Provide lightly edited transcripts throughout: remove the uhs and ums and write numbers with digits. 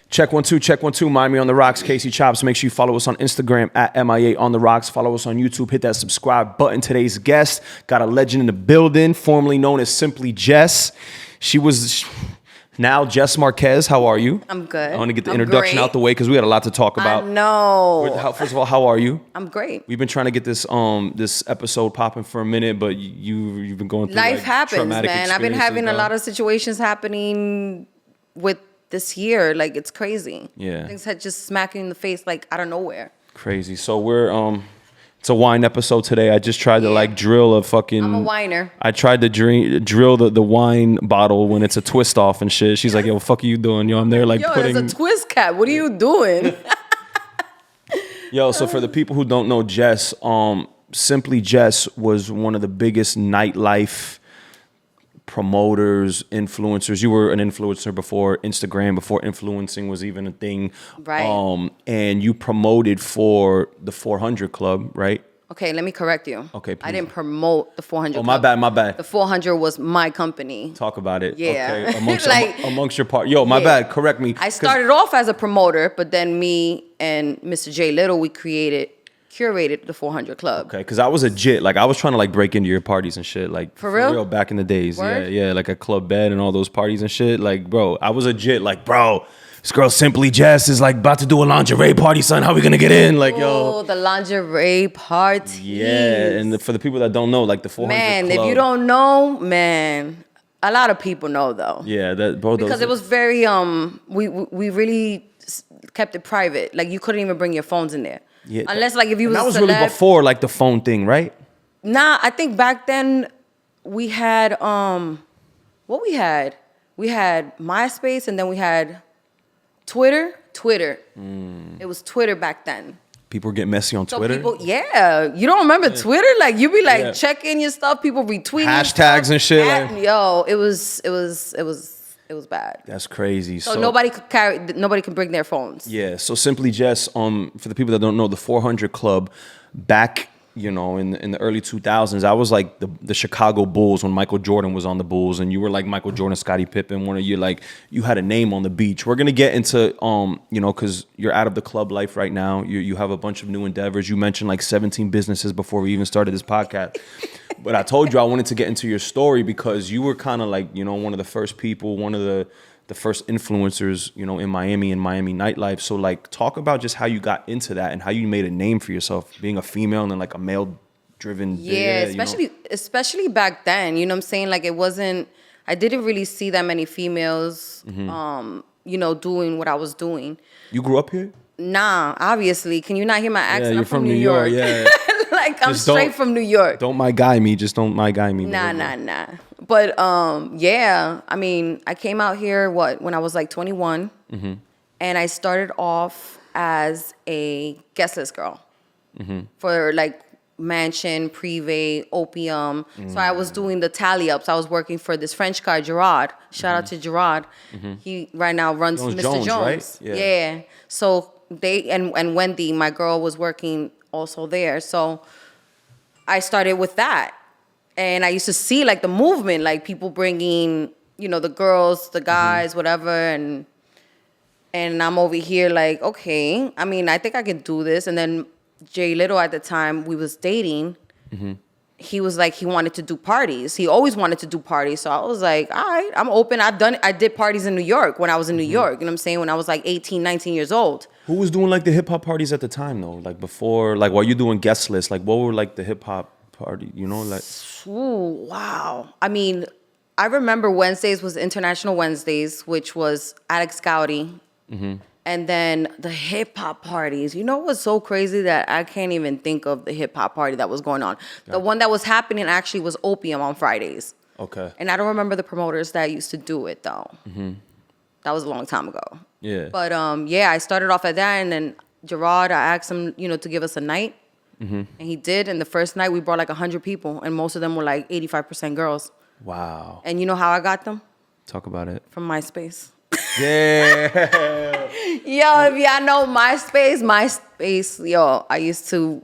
Check 1 2, check 1 2. Miami on the Rocks, Casey CHOPZ. Make sure you follow us on Instagram at MIA on the Rocks. Follow us on YouTube. Hit that subscribe button. Today's guest got a legend in the building, formerly known as Simply Jess. She was now Jess Marquez. How are you? I'm good. I want to get the introduction out the way because we had a lot to talk about. No. First of all, how are you? I'm great. We've been trying to get this this episode popping for a minute, but you've been going through life happens, man. I've been having a lot of of situations happening with this year. Like, it's crazy. Yeah. Things had just smacked me in the face, like, out of nowhere. Crazy. So we're it's a wine episode today. I just tried to like drill a fucking. I'm a whiner. I tried to drill the wine bottle when it's a twist off and shit. She's like, "Yo, what the fuck are you doing?" Yo, I'm there like putting. It's a twist cap. What are you doing? Yo, so for the people who don't know Jess, Simply Jess was one of the biggest nightlife promoters, influencers. You were an influencer before Instagram, before influencing was even a thing. Right. And you promoted for the 400 Club, right? Okay, let me correct you. Okay, please. I didn't promote the 400 Oh, Club. my bad. The 400 was my company. Talk about it. Yeah. Okay. Amongst your part. Yo, my bad. Correct me. I started off as a promoter, but then me and Mr. J Little, we curated the 400 Club. Okay, because I was a jit. Like, I was trying to like break into your parties and shit. Like, for real? Back in the days. Word? Yeah, like a Club Bed and all those parties and shit. Like, bro, I was a jit. Like, bro, this girl Simply Jess is like about to do a lingerie party, son. How we gonna get in? Like, yo. The lingerie party. Yeah, and for the people that don't know, like the 400 Man, Club. if you don't know, man, a lot of people know though. Yeah, that bro. Because it was very we really kept it private. Like, you couldn't even bring your phones in there. Yeah, unless like if you was that was a really celeb. before like the phone thing, right? Nah, I think back then we had what we had? We had MySpace and then we had Twitter. It was Twitter back then. People were getting messy on Twitter. You don't remember Twitter? Like, you be like checking your stuff, people retweeting hashtags and shit. Yo, it was bad. That's crazy. So nobody can bring their phones. Yeah. So Simply Jess, for the people that don't know, the 400 Club, back, you know, in the early 2000s, I was like the Chicago Bulls when Michael Jordan was on the Bulls, and you were like Michael Jordan, Scottie Pippen. One of you, like, you had a name on the beach. We're gonna get into you know, because you're out of the club life right now. You have a bunch of new endeavors. You mentioned like 17 businesses before we even started this podcast. But I told you I wanted to get into your story because you were kind of like, you know, one of the first people, one of the first influencers, you know, in Miami nightlife. So like, talk about just how you got into that and how you made a name for yourself, being a female and then like a male driven. Yeah, especially back then, you know what I'm saying? Like, I didn't really see that many females, you know, doing what I was doing. You grew up here? Nah, obviously. Can you not hear my accent? Yeah, you're from New York. Yeah. Like, I'm straight from New York. Don't my guy me. Just don't my guy me. Nah. But yeah, I mean, I came out here when I was like 21, and I started off as a guest list girl for like Mansion, Privé, Opium. So I was doing the tally ups. I was working for this French guy, Gerard. Shout out to Gerard. He right now runs Mr. Jones. Right? Yeah. So they and Wendy, my girl, was working also there. So I started with that. And I used to see like the movement, like people bringing, you know, the girls, the guys, whatever. And I'm over here like, okay, I mean, I think I can do this. And then Jay Little at the time we was dating, he was like, he wanted to do parties. He always wanted to do parties. So I was like, all right, I'm open. I did parties in New York when I was in New York. You know what I'm saying? When I was like 18, 19 years old. Who was doing like the hip hop parties at the time though? Like before, like while you doing guest lists, like what were like the hip hop party, you know, like? Ooh, wow. I mean, I remember Wednesdays was International Wednesdays, which was Alex Gowdy. And then the hip hop parties. You know what's so crazy that I can't even think of the hip hop party that was going on. The one that was happening actually was Opium on Fridays. Okay. And I don't remember the promoters that used to do it though. That was a long time ago. Yeah. But yeah, I started off at that, and then Gerard, I asked him, you know, to give us a night. And he did. And the first night we brought like 100 people, and most of them were like 85% girls. Wow. And you know how I got them? Talk about it. From MySpace. Yeah. Yo, if y'all know MySpace, yo, I used to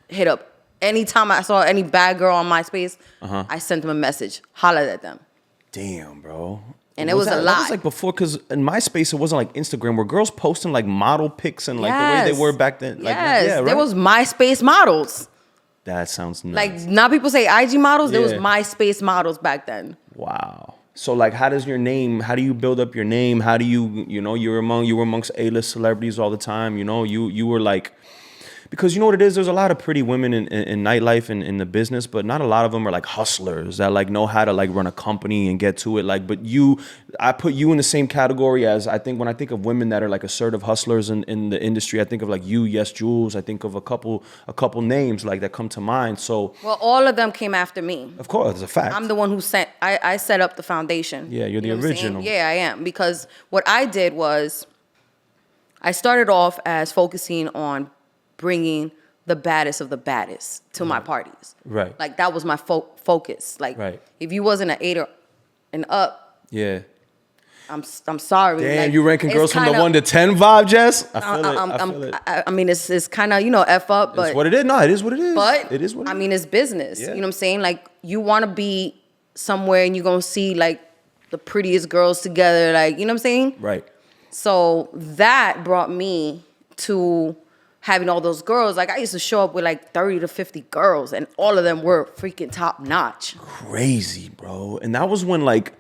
hit up. Anytime I saw any bad girl on MySpace, I sent them a message, hollered at them. Damn, bro. And it was a That lot. was like before, because in MySpace, it wasn't like Instagram. Were girls posting like model pics and like the way they Yes. were back then? Like, Yes, yeah, right? there was MySpace models. That sounds nuts. Like, now people say IG models. There was Yeah. MySpace models back then. Wow. So like, how do you build up your name? How do you know, you were amongst A-list celebrities all the time. You know, you were like, because you know what it is? There's a lot of pretty women in nightlife and in the business, but not a lot of them are like hustlers that like know how to like run a company and get to it. Like, but I put you in the same category as when I think of women that are like assertive hustlers in the industry, I think of like you, Yes Jules. I think of a couple names like that come to mind. So, Well, all of them came after me. of course, it's a fact. I'm the one who I set up the foundation. Yeah, you're the know what I'm saying? original. Yeah, I am. Because what I did was I started off as focusing on bringing the baddest of the baddest to my parties. Right. Like, that was my focus. Like, Right. if you wasn't an 8 or and up, Yeah. I'm sorry. Damn, like, you ranking it's girls from the kinda- 1 to 10 vibe, Jess? I feel it. I mean, it's kind of, F up, but It's what it is. No, it is what it is. But it is what it I is. mean, it's business. Yeah. You know what I'm saying? Like, you want to be somewhere and you're gonna see like the prettiest girls together. Like, you know what I'm saying? Right. So that brought me to having all those girls. Like, I used to show up with like 30 to 50 girls, and all of them were freaking top notch. Crazy, bro. And that was when like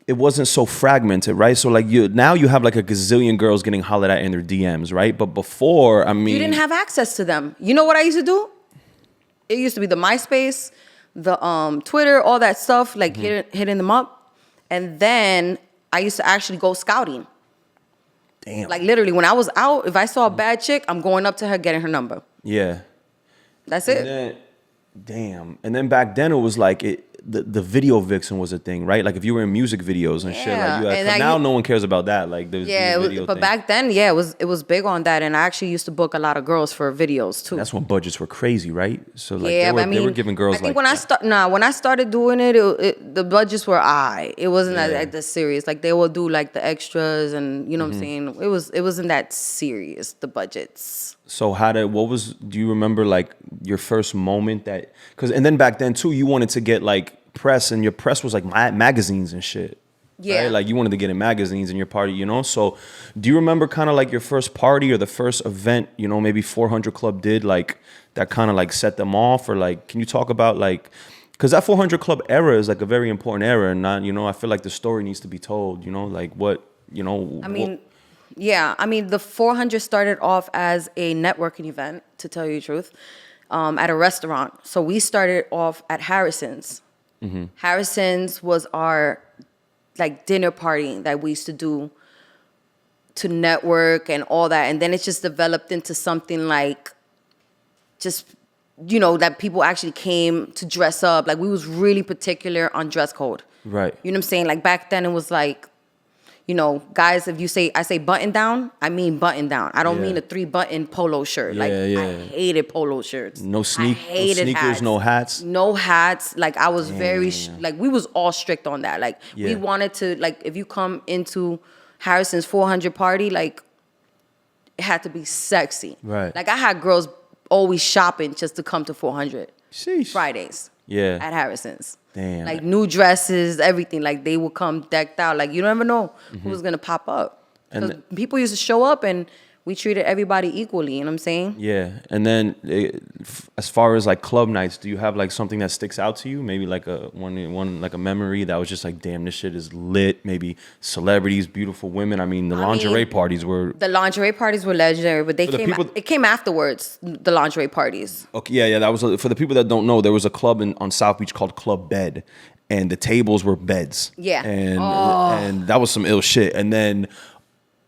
it wasn't so fragmented, right? So like now you have like a gazillion girls getting hollered at in their DMs, right? But before, I mean, You didn't have access to them. You know what I used to do? It used to be the MySpace, the Twitter, all that stuff, like hitting them up. And then I used to actually go scouting. damn. Like, literally, when I was out, if I saw a bad chick, I'm going up to her, getting her number. Yeah. That's And it. then, damn. And then back then it was like the video vixen was a thing, right? Like if you were in music videos and shit, Yeah, like and now no one cares about that. Like there's Yeah, video but thing. back then, yeah, it was big on that, and I actually used to book a lot of girls for videos too. That's when budgets were crazy, right? So like Yeah, they were, but I mean, they were giving girls I think like when I started doing it, the budgets were high. It wasn't Yeah. that serious. Like, they would do like the extras, and you know what I'm saying. It wasn't that serious, the budgets. So do you remember like your first moment and then back then too, you wanted to get like press, and your press was like magazines and shit. Yeah. Right? Like you wanted to get in magazines in your party, you know? So do you remember kind of like your first party or the first event, maybe 400 Club did like that kind of like set them off, or like, can you talk about like, because that 400 Club era is like a very important era, and not, I feel like the story needs to be told, like what, I mean, yeah, I mean, the 400 started off as a networking event, to tell you the truth, at a restaurant. So we started off at Harrison's. Harrison's was our like dinner party that we used to do to network and all that. And then it just developed into something like just, that people actually came to dress up. Like, we was really particular on dress code. Right. You know what I'm saying? Like, back then it was like, guys, if I say button down, I mean button down. I don't Yeah. mean a 3-button polo shirt. Like, Yeah. I hated polo shirts. No I hated sneakers, hats. no hats. No hats. Like, I was very, like, we was all strict on that. Like, we Yeah. wanted to, like, if you come into Harrison's 400 party, like, it had to be sexy. Right. Like, I had girls always shopping just to come to 400 Sheesh. Fridays Yeah. at Harrison's. Damn. Like, new dresses, everything. Like, they would come decked out. Like, you never know who's going to pop up. And Because people used to show up, and we treated everybody equally. You know what I'm saying? Yeah, and then as far as like club nights, do you have like something that sticks out to you? Maybe like one like a memory that was just like, damn, this shit is lit. Maybe celebrities, beautiful women. I mean, the lingerie parties were. The lingerie parties were legendary, but it came afterwards. The lingerie parties. Okay, yeah. That was for the people that don't know. There was a club on South Beach called Club Bed, and the tables were beds. Yeah. And that was some ill shit. And then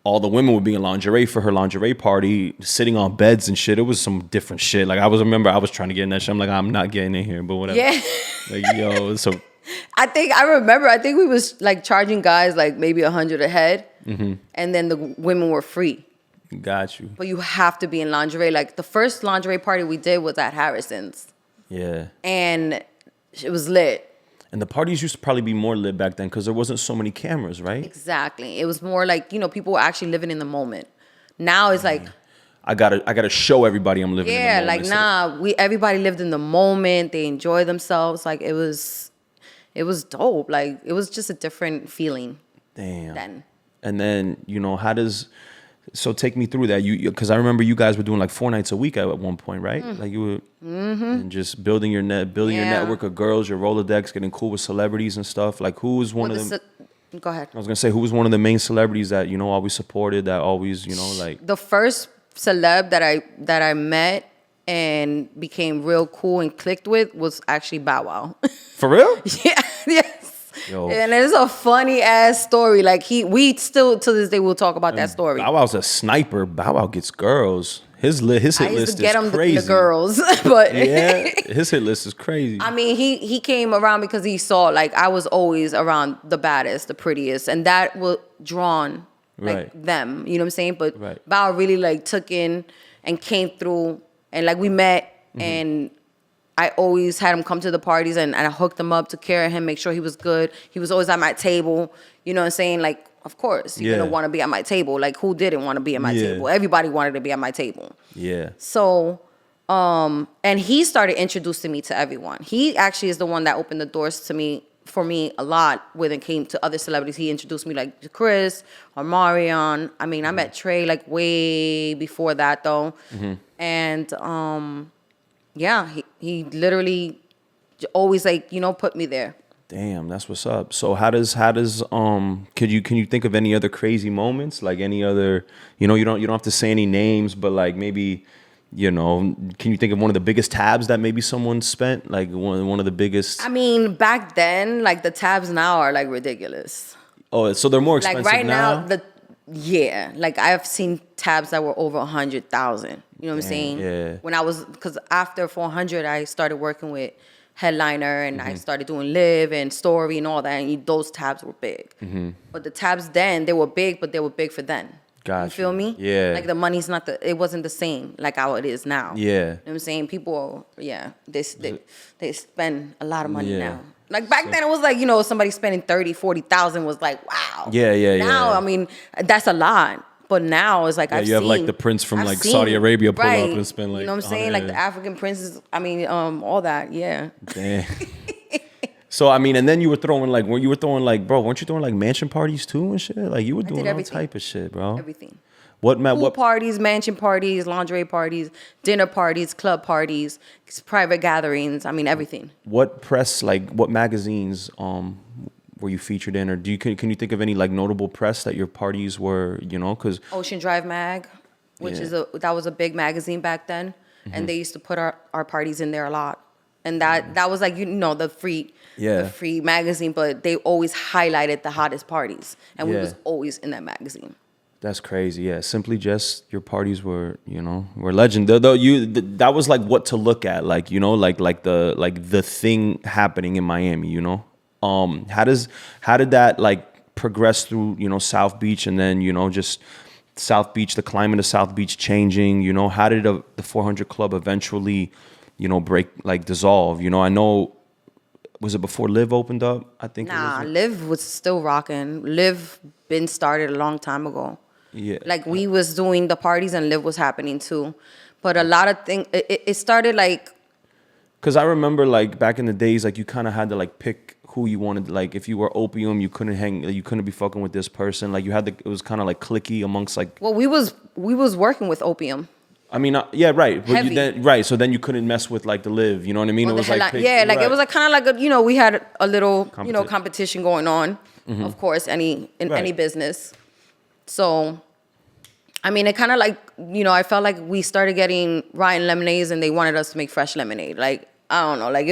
all the women would be in lingerie for her lingerie party, sitting on beds and shit. It was some different shit. Like, I remember I was trying to get in that shit. I'm like, I'm not getting in here, but whatever. Yeah. Like, yo, so. I think we was like charging guys like maybe 100 a head, and then the women were free. Got you. But you have to be in lingerie. Like, the first lingerie party we did was at Harrison's, Yeah. and it was lit. And the parties used to probably be more lit back then because there wasn't so many cameras, right? Exactly. It was more like, people were actually living in the moment. Now it's like, I gotta show everybody I'm living in the moment. everybody lived in the moment. They enjoy themselves. Like, it was it was dope. Like, it was just a different feeling. Damn. Then. And then, so take me through that. Because I remember you guys were doing like 4 nights a week at one point, right? Like you were and just building your network of girls, your Rolodex, getting cool with celebrities and stuff. Like who was one of them? Go ahead. I was gonna say, who was one of the main celebrities that, always supported, that always, like... The first celeb that I met and became real cool and clicked with was actually Bow Wow. For real? Yeah, yes. Yo. And it's a funny ass story. Like we still to this day will talk about that story. Bow Wow's a sniper. Bow Wow gets girls. His hit list is crazy. The girls, but yeah, his hit list is crazy. I mean, he came around because he saw like I was always around the baddest, the prettiest, and that was drawn like them. You know what I'm saying? But Bow really like took in and came through, and like we met, and I always had him come to the parties, and I hooked him up, took care of him, make sure he was good. He was always at my table. You know what I'm saying? Like, of course, you're gonna want to be at my table. Like, who didn't want to be at my table? Everybody wanted to be at my table. Yeah. So, and he started introducing me to everyone. He actually is the one that opened the doors for me a lot when it came to other celebrities. He introduced me like to Chris or Marion. I mean, I met Trey like way before that though. And yeah, he literally always like, put me there. Damn, that's what's up. So how does can you think of any other crazy moments? Like any other, you don't have to say any names, but like maybe, can you think of one of the biggest tabs that maybe someone spent? Like one of the biggest. I mean, back then, like the tabs now are like ridiculous. Oh, so they're more expensive like right now? Like I've seen tabs that were over 100,000. You know what I'm saying? Yeah. Because after 400, I started working with Headliner, and I started doing Live and Story and all that, and those tabs were big. But the tabs then, they were big, but they were big for then. Gotcha. You feel me? Yeah. Like the money's it wasn't the same like how it is now. Yeah. You know what I'm saying? People, they spend a lot of money now. Like back then it was like, somebody spending 30, 40,000 was like, wow. Yeah. Now, I mean, that's a lot. But now it's like you have like the prince from like Saudi Arabia pull up and spend like, you know what I'm saying? Like the African princes, I mean, all that, yeah. Damn. So I mean, and then you were throwing like, bro, weren't you throwing like mansion parties too and shit? Like you were doing all type of shit, bro. Everything. What parties, mansion parties, lingerie parties, dinner parties, club parties, private gatherings. I mean, everything. What press, like what magazines were you featured in, or can you think of any like notable press that your parties were, because Ocean Drive Mag, which that was a big magazine back then, and they used to put our parties in there a lot, and that was like the free magazine, but they always highlighted the hottest parties, and we was always in that magazine. That's crazy. Yeah, Simply Jess, your parties were were legend. Though that was like what to look at, like like the thing happening in Miami, How did that like progress through, South Beach, and then, just South Beach, the climate of South Beach changing, how did the 400 Club eventually, dissolve? I know, was it before Live opened up? I think Live was still rocking. Live been started a long time ago. Yeah. Like we was doing the parties and Live was happening too. But a lot of things, it started like. Because I remember like back in the days, like you kind of had to like pick who you wanted. Like if you were Opium, you couldn't be fucking with this person. Like it was kind of like cliquey amongst like. Well, we was working with Opium. I mean, yeah, right. But Heavy. So then you couldn't mess with like the Live. You know what I mean? It was like it was like kind of like we had a little competition going on. Of course, any business. So, I mean, it kind of like I felt like we started getting Ryan Lemonades, and they wanted us to make fresh lemonade. Like I don't know, like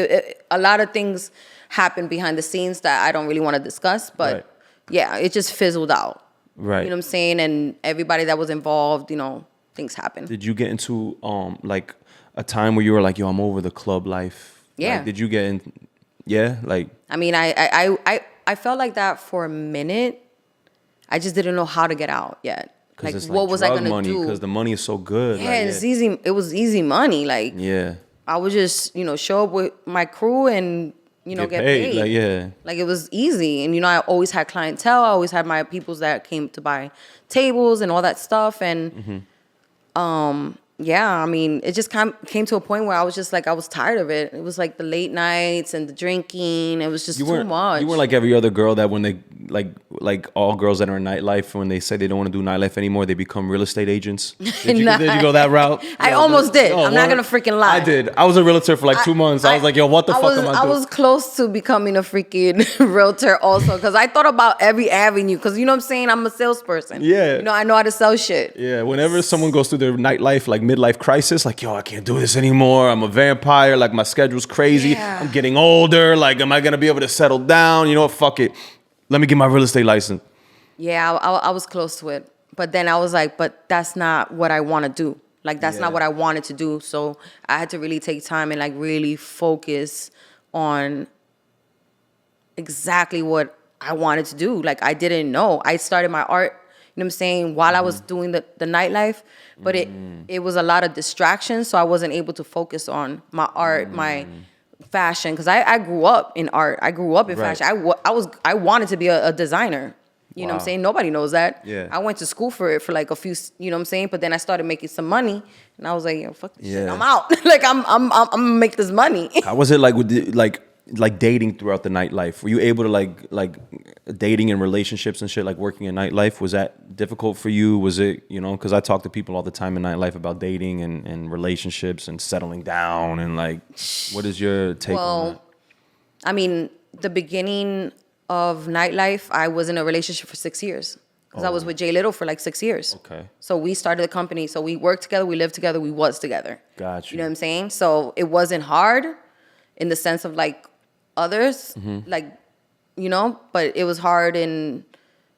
a lot of things happened behind the scenes that I don't really want to discuss. But yeah, it just fizzled out. Right. You know what I'm saying? And everybody that was involved, things happened. Did you get into like a time where you were like, yo, I'm over the club life? Yeah. Like, did you get in? Yeah, like. I mean, I felt like that for a minute. I just didn't know how to get out yet. Like, what was I gonna do? Because the money is so good. Yeah, it's easy. It was easy money. Like, yeah, I would just show up with my crew and get paid. Like, yeah, like it was easy. And I always had clientele. I always had my peoples that came to buy tables and all that stuff. And yeah, I mean, it just came to a point where I was just like, I was tired of it. It was like the late nights and the drinking. It was just too much. You weren't like every other girl that when they like all girls that are in nightlife, when they say they don't want to do nightlife anymore, they become real estate agents. Did you go that route? I almost did. I'm not gonna freaking lie. I did. I was a realtor for like 2 months. I was like, yo, what the fuck am I doing? I was close to becoming a freaking realtor also, because I thought about every avenue. Because you know what I'm saying, I'm a salesperson. Yeah. You know, I know how to sell shit. Yeah. Whenever someone goes through their nightlife, like midlife crisis, like, yo, I can't do this anymore. I'm a vampire. Like, my schedule's crazy. Yeah. I'm getting older. Like, am I going to be able to settle down? You know what? Fuck it. Let me get my real estate license. Yeah, I was close to it. But then I was like, but that's not what I want to do. Like, that's not what I wanted to do. So I had to really take time and, like, really focus on exactly what I wanted to do. Like, I didn't know. I started my art, you know what I'm saying, while I was doing the nightlife. But it was a lot of distractions, so I wasn't able to focus on my art, my fashion. Because I grew up in art. I grew up in fashion. I wanted to be a designer. You know what I'm saying? Nobody knows that. Yeah. I went to school for it for like a few, you know what I'm saying? But then I started making some money, and I was like, yo, fuck this shit. I'm out. Like, I'm gonna make this money. How was it like with like dating throughout the nightlife? Were you able to like dating and relationships and shit, like working in nightlife? Was that difficult for you? Was it, you know, because I talk to people all the time in nightlife about dating and relationships and settling down, and like, what is your take on that? I mean, the beginning of nightlife, I was in a relationship for 6 years. Because I was with Jay Little for like 6 years. Okay. So we started the company. So we worked together, we lived together, we was together. Gotcha. You know what I'm saying? So it wasn't hard in the sense of like others, like, you know, but it was hard and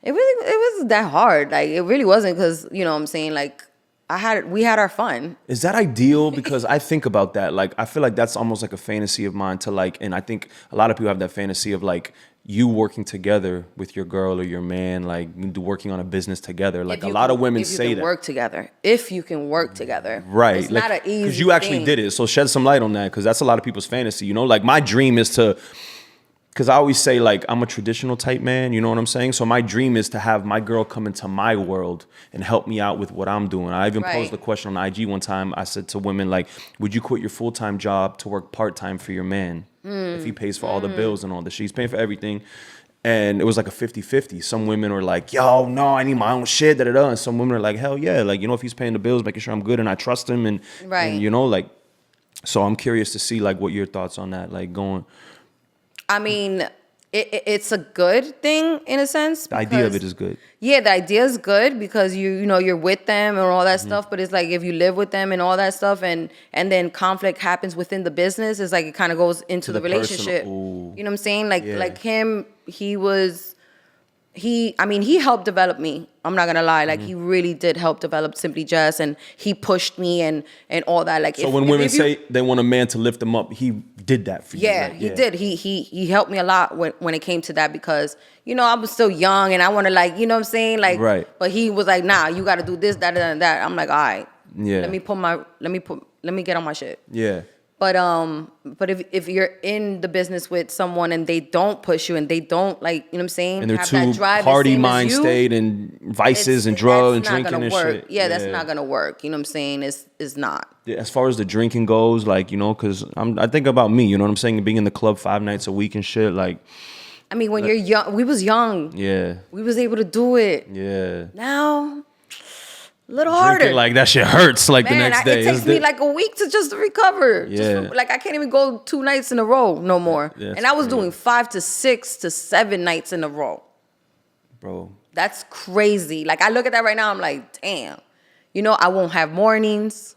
it wasn't that hard. Like, it really wasn't, because, you know what I'm saying, like, we had our fun. Is that ideal? Because I think about that. Like, I feel like that's almost like a fantasy of mine to like, and I think a lot of people have that fantasy of like you working together with your girl or your man, like working on a business together. Like, a lot of women say that. Work together. If you can work together. Right. It's like, not an easy because you actually thing. did it. So shed some light on that, because that's a lot of people's fantasy. You know, like my dream is to, because I always say, like, I'm a traditional type man, you know what I'm saying? So my dream is to have my girl come into my world and help me out with what I'm doing. I even posed the question on IG one time. I said to women, like, would you quit your full-time job to work part-time for your man if he pays for all the bills and all this? She's paying for everything. And it was like a 50-50. Some women were like, yo, no, I need my own shit, da-da-da. And some women are like, hell yeah. Like, you know, if he's paying the bills, making sure I'm good and I trust him and you know, like, so I'm curious to see, like, what your thoughts on that, like, going. I mean, it's a good thing in a sense. The idea of it is good. Yeah, the idea is good because you know you're with them and all that stuff. But it's like if you live with them and all that stuff, and then conflict happens within the business, it's like it kind of goes into the relationship. You know what I'm saying? Like him, he helped develop me. I'm not gonna lie. Like, he really did help develop Simply Jess, and he pushed me and all that. Like, so when women say they want a man to lift them up, he did that for you. Yeah, he did. He helped me a lot when it came to that, because, you know, I was still young and I want to, like, you know what I'm saying? Like, but he was like, nah, you got to do this, that, and that. I'm like, all right. Yeah. Let me get on my shit. Yeah. But if you're in the business with someone and they don't push you and they don't, like, you know what I'm saying? And they're too party mind state and vices and drugs and drinking and shit. Yeah, that's not gonna work. You know what I'm saying? It's not. Yeah, as far as the drinking goes, like, you know, because I think about me, you know what I'm saying? Being in the club 5 nights a week and shit, like. I mean, when you're young, we was young. Yeah. We was able to do it. Yeah. Now, a little harder. Drinking, like, that shit hurts, like, the next day. It takes me like a week to just recover. Yeah. Like, I can't even go 2 nights in a row no more. Yeah, and I was doing 5 to 6 to 7 nights in a row. Bro. That's crazy. Like, I look at that right now, I'm like, damn. You know, I won't have mornings.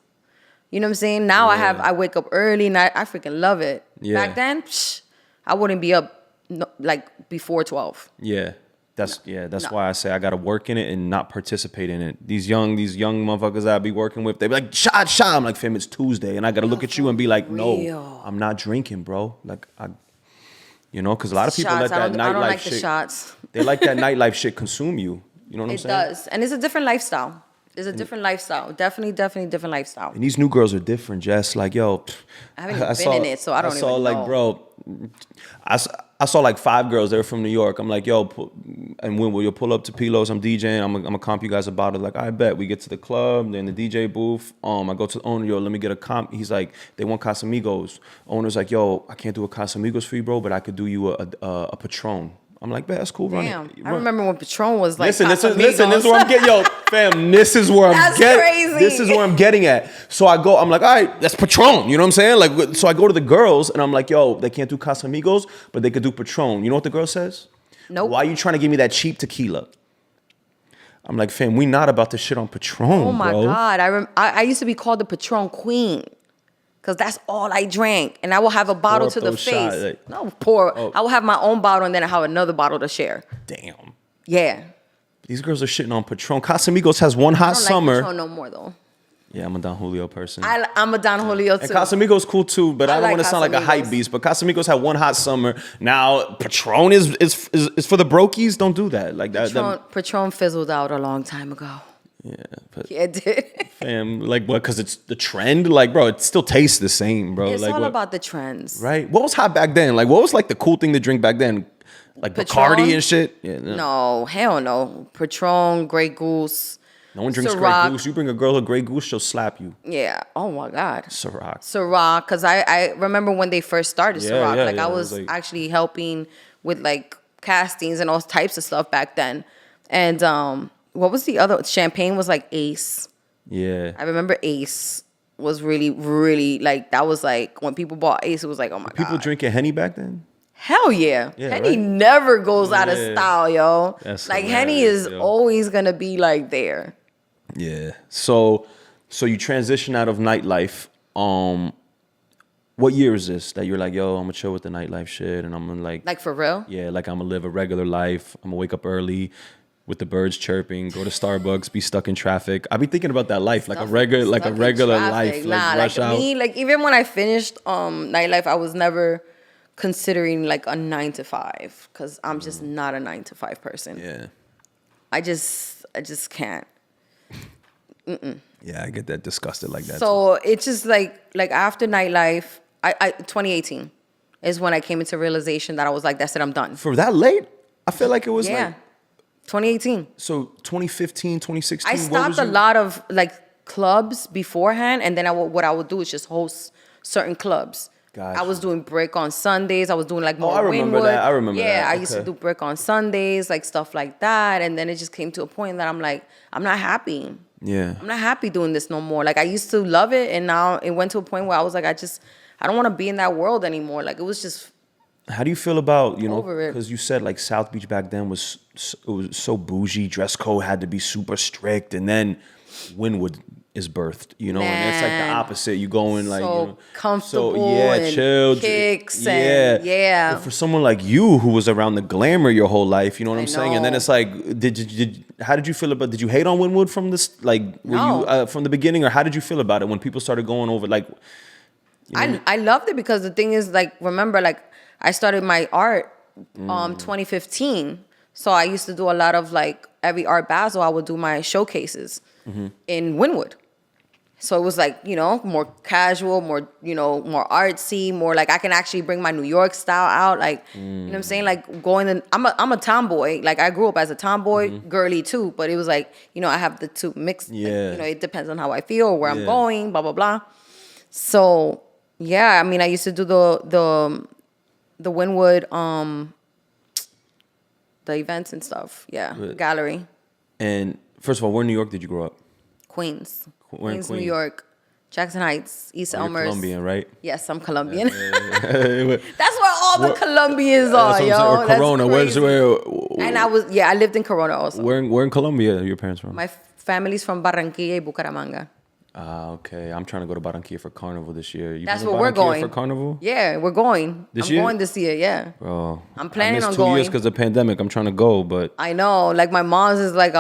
You know what I'm saying? Now I wake up early and I freaking love it. Yeah. Back then, I wouldn't be up like before 12. Yeah. That's why I say I gotta work in it and not participate in it. These young motherfuckers I be working with, they be like, shot. I'm like, fam, it's Tuesday, and I gotta look at you and be like, no, I'm not drinking, bro. Like, you know, because a lot of people let that nightlife shit. I don't like the shots. They let that nightlife shit consume you. You know what I'm saying? It does, and it's a different lifestyle. It's a different lifestyle. Definitely different lifestyle. And these new girls are different, Jess. Like, yo, I haven't even been in it, so I don't even know. Like, bro, I saw like 5 girls. They were from New York. I'm like, yo, and when will you pull up to Pilos? I'm DJing. I'm gonna comp you guys a bottle. Like, I bet. We get to the club. They're in the DJ booth. I go to the owner. Yo, let me get a comp. He's like, they want Casamigos. Owner's like, yo, I can't do a Casamigos for you, bro, but I could do you a Patron. I'm like, man, that's cool. Damn, I remember when Patron was like. Listen, this is where I'm getting. Yo, fam, this is where I'm getting. Crazy. This is where I'm getting at. So I go. I'm like, all right, that's Patron. You know what I'm saying? Like, so I go to the girls and I'm like, yo, they can't do Casamigos, but they could do Patron. You know what the girl says? Nope. Why are you trying to give me that cheap tequila? I'm like, fam, we not about to shit on Patron. Oh my bro. God, I used to be called the Patron Queen. Because that's all I drank. And I will have a bottle to the face. Shots, no, pour. Oh. I will have my own bottle and then I have another bottle to share. Damn. Yeah. These girls are shitting on Patron. Casamigos has one hot summer. I don't like Patron no more, though. Yeah, I'm a Don Julio person. I'm a Don Julio, too. And Casamigos cool, too, but I don't want to sound like a hype beast. But Casamigos had one hot summer. Now, Patron is for the brokies. Don't do that. Like Patron fizzled out a long time ago. Yeah, but yeah, it did. Fam, like what? Because it's the trend. Like, bro, it still tastes the same, bro. It's like, all what? about the trends, right? What was hot back then? Like, what was like the cool thing to drink back then? Like Patron? Bacardi and shit. Yeah, no, hell no. Patron, Grey Goose. No one drinks Grey Goose. You bring a girl a Grey Goose, she'll slap you. Yeah. Oh my God. Ciroc. Because I remember when they first started Ciroc. I was actually helping with like castings and all types of stuff back then, and what was the other? Champagne was like Ace. Yeah. I remember Ace was really, really like, that was like, when people bought Ace, it was like, oh my God. People drinking Henny back then? Hell yeah. Henny never goes out of style, yo. That's like Henny is always going to be like there. Yeah. So you transition out of nightlife. What year is this that you're like, yo, I'm going to chill with the nightlife shit and I'm going to like for real? Yeah, like I'm going to live a regular life. I'm going to wake up early with the birds chirping, go to Starbucks, be stuck in traffic. I be thinking about that life, like a regular life. Nah, like me, like even when I finished nightlife, I was never considering like a 9 to 5 because I'm just not a 9 to 5 person. Yeah. I just can't. Yeah, I get that disgusted like that. So it's just like after nightlife, I 2018 is when I came into realization that I was like, that's it, I'm done. For that late? I feel like it was like 2018. So 2015, 2016. I stopped a lot of like clubs beforehand, and then what I would do is just host certain clubs. Gotcha. I was doing brick on Sundays. I was doing like more. I remember that. I remember that. Yeah, I used to do brick on Sundays, like stuff like that. And then it just came to a point that I'm like, I'm not happy. Yeah. I'm not happy doing this no more. Like I used to love it, and now it went to a point where I was like, I don't want to be in that world anymore. Like it was just. How do you feel about, because you said like South Beach back then was so bougie, dress code had to be super strict, and then Wynwood is birthed, and it's like the opposite. You go in like comfortable, and chill, kicks, and But for someone like you who was around the glamour your whole life, you know what I'm saying? And then it's like, how did you feel about? Did you hate on Wynwood from this, like, were you from the beginning, or how did you feel about it when people started going over like? I loved it because the thing is, like, remember, like. I started my art 2015. So I used to do a lot of like every Art Basel, I would do my showcases in Wynwood. So it was like, more casual, more, more artsy, more like I can actually bring my New York style out. Like, you know what I'm saying? Like going in, I'm a tomboy. Like I grew up as a tomboy, girly too. But it was like, I have the two mixed. Yeah. Like, it depends on how I feel, where I'm going, blah, blah, blah. So yeah, I mean, I used to do the Wynwood, the events and stuff. Yeah, gallery. And first of all, where in New York did you grow up? Queens, New York, Jackson Heights, East Elmhurst. You're Colombian, right? Yes, I'm Colombian. That's where all the Colombians are, yo. Or Corona. Where's where? And I lived in Corona also. Where in Colombia are your parents from? My family's from Barranquilla y Bucaramanga. Okay. I'm trying to go to Barranquilla for Carnival this year. That's where we're going. For Carnival? Yeah, we're going. I'm going this year, yeah. Bro. I'm planning on going. 2 years because of the pandemic. I'm trying to go, but. I know. Like, my mom's is like,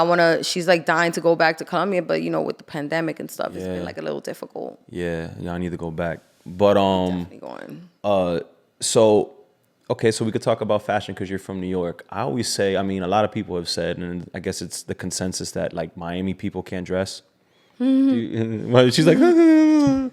she's like dying to go back to Colombia, but, with the pandemic and stuff, it's been like a little difficult. Yeah, I need to go back. But, definitely going. So we could talk about fashion because you're from New York. I always say, a lot of people have said, and I guess it's the consensus that, like, Miami people can't dress. Well, she's like, I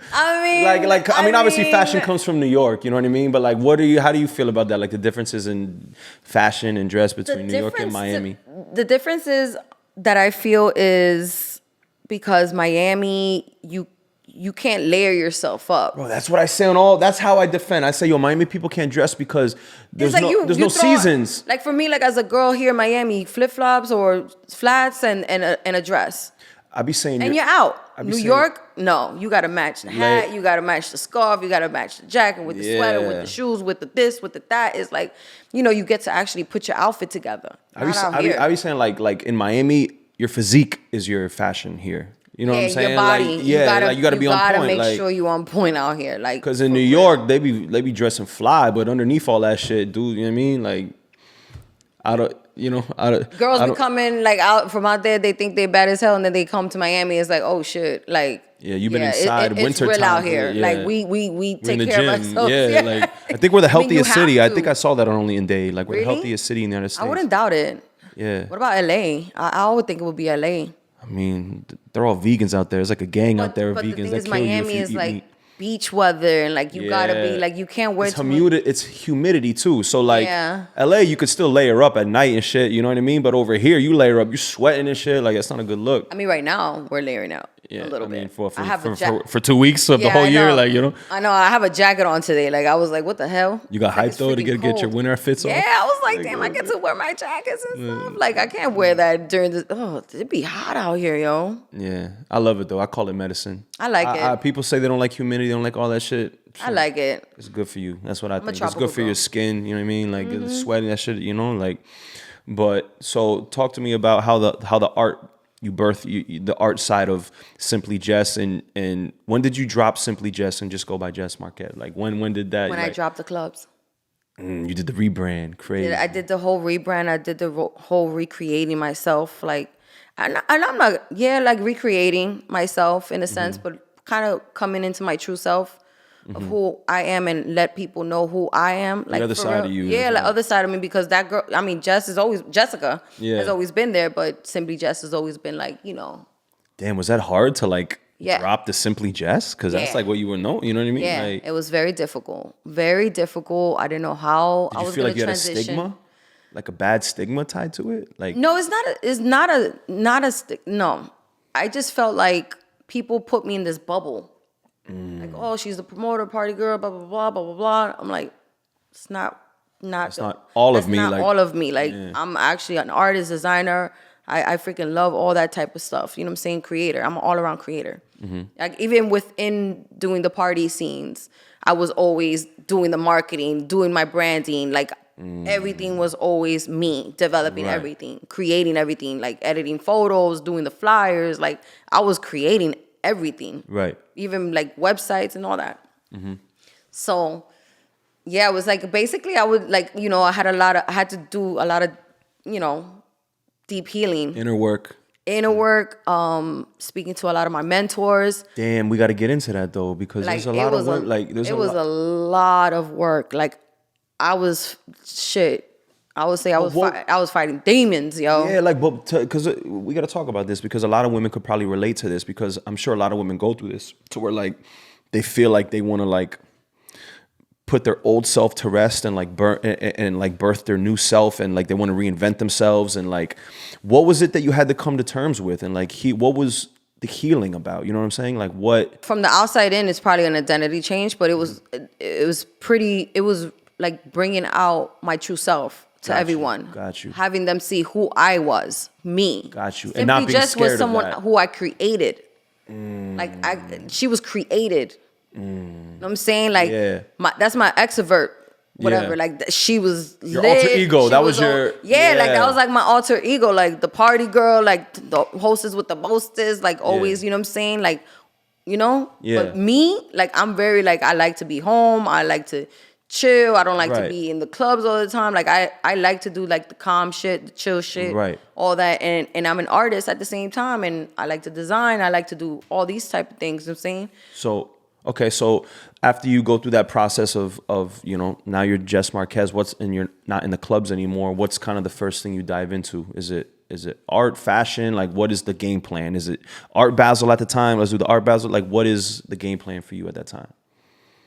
mean, obviously, fashion comes from New York. You know what I mean? But like, how do you feel about that? Like the differences in fashion and dress between New York and Miami. The difference is that I feel is because Miami, you can't layer yourself up. Bro, that's what I say that's how I defend. I say, yo, Miami people can't dress because there's no seasons. Like for me, like as a girl here in Miami, flip-flops or flats and a dress. I be saying, and you're out. New York, no, you gotta match the hat, you gotta match the scarf, you gotta match the jacket with the sweater, with the shoes, with the this, with the that. It's like, you get to actually put your outfit together. I be saying like in Miami, your physique is your fashion here. You know what I'm saying? Your body. Like, you gotta be on point. You gotta make sure you on point out here. Like, because in New York, they be dressing fly, but underneath all that shit, dude, you know what I mean? Like, girls be coming like out from out there. They think they bad as hell, and then they come to Miami. It's like, oh shit, like you've been inside winter it's real time out here. Yeah. Like we take care of ourselves. Yeah, like I think we're the healthiest city. I think I saw that on Only in Day. Like we're the healthiest city in the United States. I wouldn't doubt it. Yeah. What about LA? I would think it would be LA. I mean, they're all vegans out there. There's like a gang out there of vegans the thing that is, kill you if Miami you is eat like meat. beach weather, and like you gotta be like, you can't wear it's humidity too. So like LA, you could still layer up at night and shit, you know what I mean? But over here, you layer up, you sweating and shit, like it's not a good look. I mean, right now we're layering out a little bit. For 2 weeks of the whole year, like, I know, I have a jacket on today. Like I was like, what the hell? You got hyped though to get your winter fits on? Yeah, I was like, damn, I get to wear my jackets and stuff. Like I can't wear that during this. Oh, it'd be hot out here, yo. Yeah, I love it though. I call it medicine. I like it. People say they don't like humidity, they don't like all that shit. I like it. It's good for you. That's what I think. It's good for your skin. You know what I mean? Like sweating that shit. Like. But so talk to me about how the art you birth the art side of Simply Jess, and when did you drop Simply Jess and just go by Jess Marquez? Like when did that? When I dropped the clubs. You did the rebrand. Crazy. I did the whole rebrand. I did the whole recreating myself. Like, and I'm not like recreating myself in a sense, but kind of coming into my true self of who I am and let people know who I am. Like the other side of you. Yeah, like other side of me, because that girl, I mean, Jessica has always been there, but Simply Jess has always been like, Damn, was that hard to like drop the Simply Jess? Because that's like what you were known, you know what I mean? Yeah, like, it was very difficult. Very difficult. I didn't know how I was going to transition. Did you feel like you had a stigma? Like a bad stigma tied to it? Like no, it's not a no. I just felt like people put me in this bubble. Like, oh, she's the promoter, party girl, blah, blah, blah, blah, blah, blah. I'm like, it's not all of me. Not all of me. Like, I'm actually an artist, designer. I freaking love all that type of stuff. You know what I'm saying? Creator. I'm an all-around creator. Like, even within doing the party scenes, I was always doing the marketing, doing my branding. Like, everything was always me, developing everything, creating everything, like editing photos, doing the flyers. Like, I was creating everything. Right. Even like websites and all that. So, yeah, it was like basically I would like, I had to do a lot of, deep healing. Inner work, speaking to a lot of my mentors. Damn, we got to get into that though, because like, there's a lot of work. It was a lot of work. Like I was shit. I would say I was fighting demons, yo. Yeah, like, but because we got to talk about this, because a lot of women could probably relate to this, because I'm sure a lot of women go through this to where like they feel like they want to like put their old self to rest and like birth their new self, and like they want to reinvent themselves, and like what was it that you had to come to terms with, and like what was the healing about? You know what I'm saying? Like what? From the outside in, it's probably an identity change, but it was like bringing out my true self to everyone. Got you. Having them see who I was, me. Got you. Simply and not being just scared was someone of that. Who I created. Like she was created. You know what I'm saying? Like that's my extrovert. Whatever. Yeah. Like she was your lit. Alter ego. That was your like that was like my alter ego. Like the party girl. Like the hostess with the mostest. Like always. You know what I'm saying? Like But me, like I'm very like I like to be home. I like to chill. I don't like to be in the clubs all the time. Like I like to do like the calm shit, the chill shit, all that. And I'm an artist at the same time, and I like to design. I like to do all these type of things. You know what I'm saying? So okay, so after you go through that process of now you're Jess Marquez, and you're not in the clubs anymore, what's kind of the first thing you dive into? Is it it art, fashion? Like, what is the game plan? Is it Art Basel at the time? Let's do the Art Basel. Like, what is the game plan for you at that time?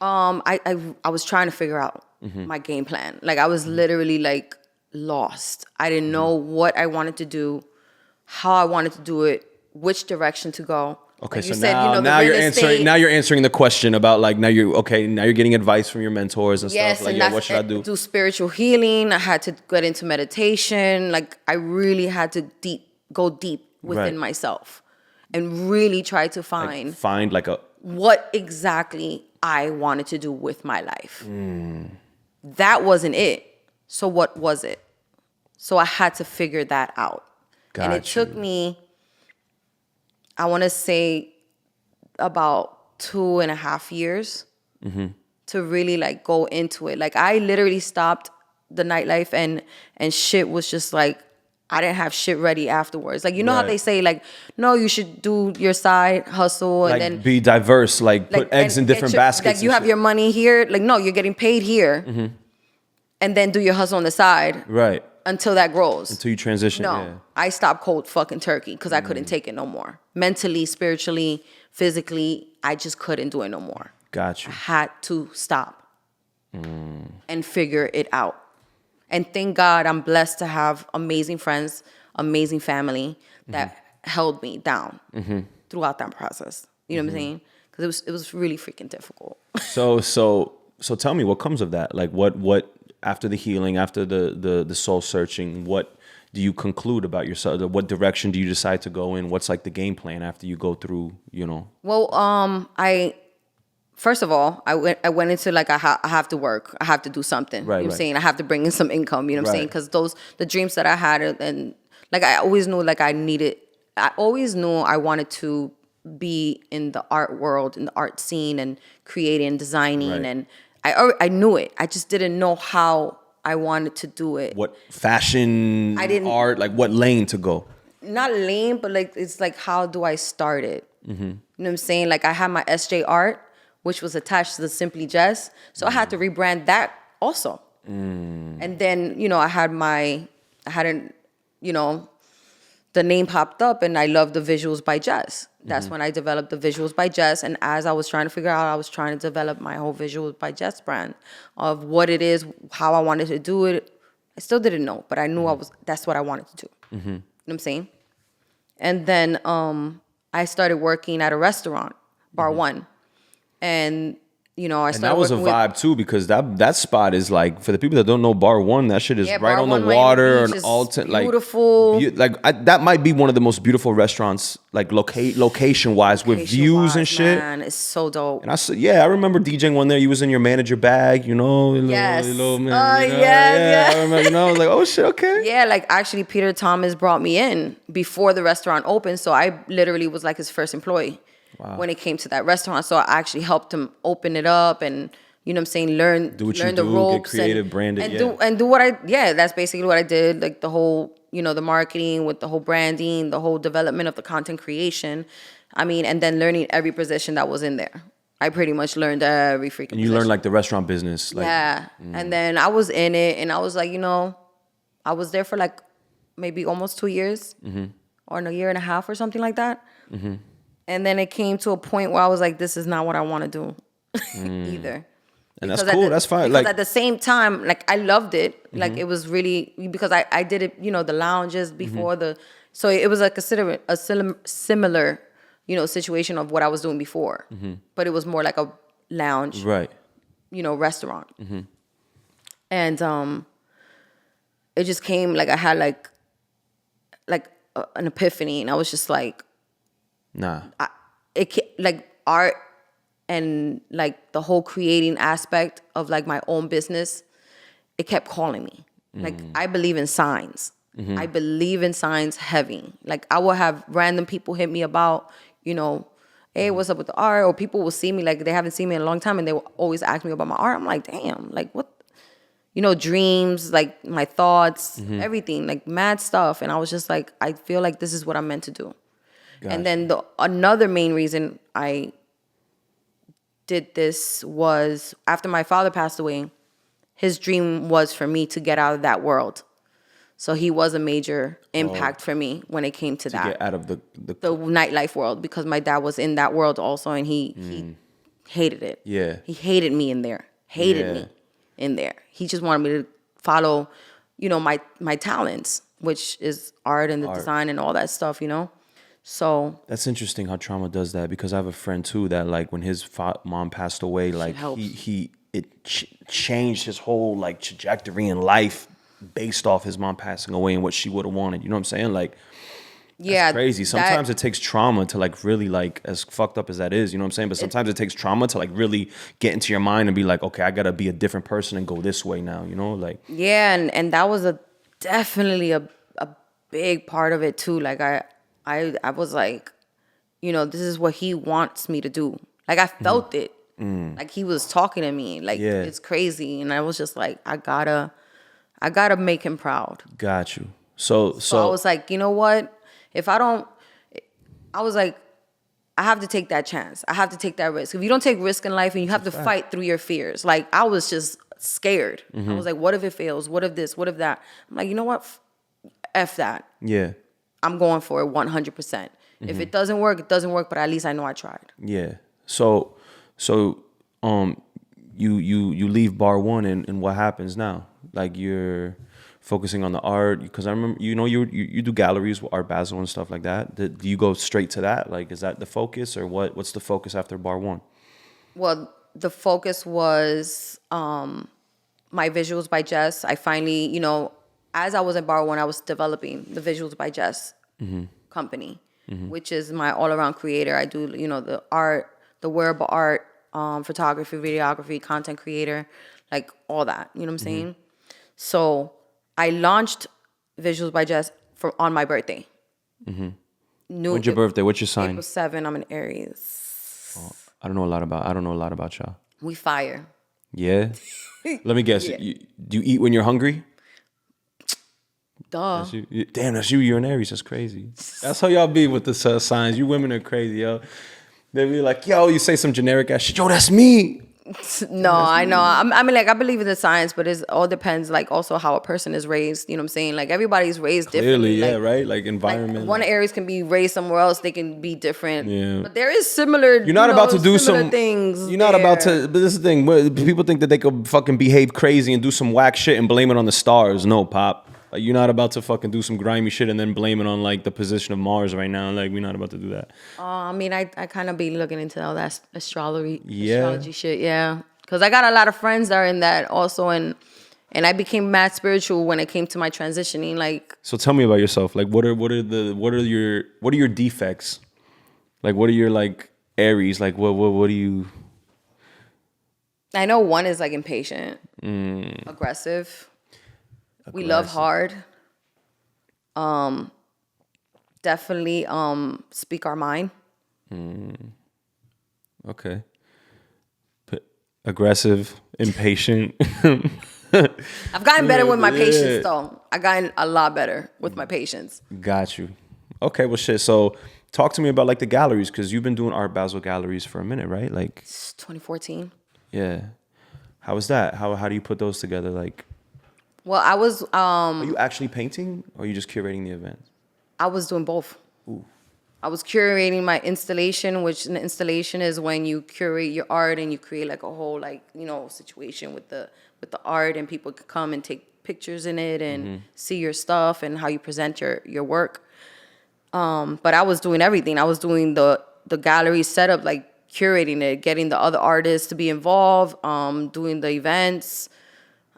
I was trying to figure out my game plan. Like I was literally like lost. I didn't know what I wanted to do, how I wanted to do it, which direction to go. Okay, like so now you're answering. Now you're answering the question about like now you're getting advice from your mentors and stuff. Like, yo, what should I do? Do spiritual healing. I had to get into meditation. Like I really had to go deep within myself, and really try to find like a what exactly I wanted to do with my life. That wasn't it. So what was it? So I had to figure that out. And it took me, I want to say, about 2.5 years to really like go into it. Like I literally stopped the nightlife and shit was just like, I didn't have shit ready afterwards. Like, you know how they say, like, no, you should do your side hustle and like then be diverse, like put eggs in different baskets. Like you have your money here. Like, no, you're getting paid here. And then do your hustle on the side. Right. Until that grows. Until you transition. No, I stopped cold fucking turkey because I couldn't take it no more. Mentally, spiritually, physically, I just couldn't do it no more. Got you. I had to stop and figure it out. And thank God I'm blessed to have amazing friends, amazing family that held me down throughout that process. You know what I'm saying? Because it was really freaking difficult. So tell me, what comes of that? Like what after the healing, after the soul searching, what do you conclude about yourself? What direction do you decide to go in? What's like the game plan after you go through, you know? Well, first of all, I went into like I have to work. I have to do something. Right, you know what I'm saying? I have to bring in some income. You know what I'm saying? Because the dreams that I had, and like I always knew like I always knew I wanted to be in the art world, in the art scene, and creating, designing, and I knew it. I just didn't know how I wanted to do it. What fashion, art, like what lane to go? Not lane, but like it's like how do I start it? You know what I'm saying? Like I had my SJ Art, which was attached to the Simply Jess. So I had to rebrand that also. And then, I had the name popped up and I loved the visuals by Jess. That's when I developed the visuals by Jess. And as I was trying to figure out, I was trying to develop my whole visuals by Jess brand of what it is, how I wanted to do it. I still didn't know, but I knew that's what I wanted to do. You know what I'm saying? And then I started working at a restaurant, Bar One. And I started. And that was a vibe too, because that spot is like, for the people that don't know, Bar One, that shit is right on the water and all beautiful. That might be one of the most beautiful restaurants, like location wise, with views and shit. Man, it's so dope. And I remember DJing one there. You was in your manager bag, Yes. little man. Yeah. I remember. I was like, oh shit, okay. Yeah, like actually, Peter Thomas brought me in before the restaurant opened, so I literally was like his first employee. Wow. When it came to that restaurant. So I actually helped him open it up and, learn the ropes. Get creative, brand it, do what that's basically what I did. Like the whole, the marketing with the whole branding, the whole development of the content creation. And then learning every position that was in there. I pretty much learned every freaking And you learned like the restaurant business. Like, yeah. And then I was in it and I was like, I was there for like maybe almost 2 years or a year and a half or something like that. And then it came to a point where I was like, this is not what I want to do either. And that's cool. That's fine. Because at the same time, like I loved it. Like it was really, because I did it, the lounges before so it was like a similar, situation of what I was doing before. But it was more like a lounge, right? Restaurant. And it just came like I had like an epiphany, and I was just like, like art and like the whole creating aspect of like my own business, it kept calling me. Like I believe in signs. I believe in signs heavy. Like I will have random people hit me about, hey, what's up with the art? Or people will see me, like they haven't seen me in a long time and they will always ask me about my art. I'm like, damn, like what? Dreams, like my thoughts, everything, like mad stuff. And I was just like, I feel like this is what I'm meant to do. Gotcha. And then another main reason I did this was after my father passed away, his dream was for me to get out of that world. So he was a major impact for me when it came to that. Get out of the nightlife world, because my dad was in that world also, and he hated it. Yeah. He hated me in there. Hated me in there. He just wanted me to follow, my talents, which is art and the design and all that stuff, So that's interesting how trauma does that, because I have a friend too that like when his mom passed away, like it changed his whole like trajectory in life based off his mom passing away and what she would have wanted. You know what I'm saying? Like, that's crazy. Sometimes it takes trauma to like really, like, as fucked up as that is, you know what I'm saying? But sometimes it takes trauma to like really get into your mind and be like, okay, I gotta be a different person and go this way now, like. Yeah, and that was definitely a big part of it too. Like I was like, this is what he wants me to do. Like I felt it. Like he was talking to me. Like it's crazy. And I was just like, I gotta make him proud. Got you. So I was like, you know what? I was like, I have to take that chance. I have to take that risk. If you don't take risk in life, and you have to fight through your fears. Like I was just scared. I was like, what if it fails? What if this? What if that? I'm like, you know what? F that. Yeah. I'm going for it 100%. If it doesn't work, it doesn't work, but at least I know I tried. Yeah. So you leave Bar One, and what happens now? Like you're focusing on the art, because I remember you do galleries with Art Basel and stuff like that. Do you go straight to that? Like, is that the focus, or what's the focus after Bar One? Well, the focus was my Visuals by Jess. I finally, as I was at Bar One, I was developing the Visuals by Jess company, which is my all-around creator. I do, the art, the wearable art, photography, videography, content creator, like all that. You know what I'm saying? So I launched Visuals by Jess on my birthday. When's your birthday? What's your sign? April 7. I'm an Aries. Oh, I don't know a lot about y'all. We fire. Yeah. Let me guess. Yeah. Do you eat when you're hungry? Duh. Damn, that's you. You're an Aries. That's crazy. That's how y'all be with the signs. You women are crazy, yo. They be like, yo, you say some generic ass shit. Yo, that's me. No, I know. I mean, like, I believe in the science, but it all depends, like, also how a person is raised. You know what I'm saying? Like, everybody's raised differently. Clearly, yeah, like, right? Like, environment. Like, one Aries can be raised somewhere else. They can be different. Yeah. But there is similar. You're not about to do some things. You're not about to. But this is the thing. People think that they could fucking behave crazy and do some whack shit and blame it on the stars. No, Pop. Like, you're not about to fucking do some grimy shit and then blame it on, like, the position of Mars right now. Like, we're not about to do that. I mean, I kind of be looking into all that astrology shit, yeah. Because I got a lot of friends that are in that also, and I became mad spiritual when it came to my transitioning. Like, so tell me about yourself. Like, what are your defects? Like, what are your, like, Aries? Like, what do you? I know one is like impatient, aggressive. We love hard. Definitely speak our mind. Okay. Aggressive, impatient. I've gotten better with my patience, though. I've gotten a lot better with my patience. Got you. Okay, well, shit. So talk to me about, like, the galleries, because you've been doing Art Basel Galleries for a minute, right? Like 2014. Yeah. How was that? How do you put those together? Like, well, I was. Are you actually painting, or are you just curating the events? I was doing both. Ooh. I was curating my installation, which an installation is when you curate your art and you create like a whole situation with the art, and people can come and take pictures in it and see your stuff and how you present your work. But I was doing everything. I was doing the gallery setup, like curating it, getting the other artists to be involved, doing the events.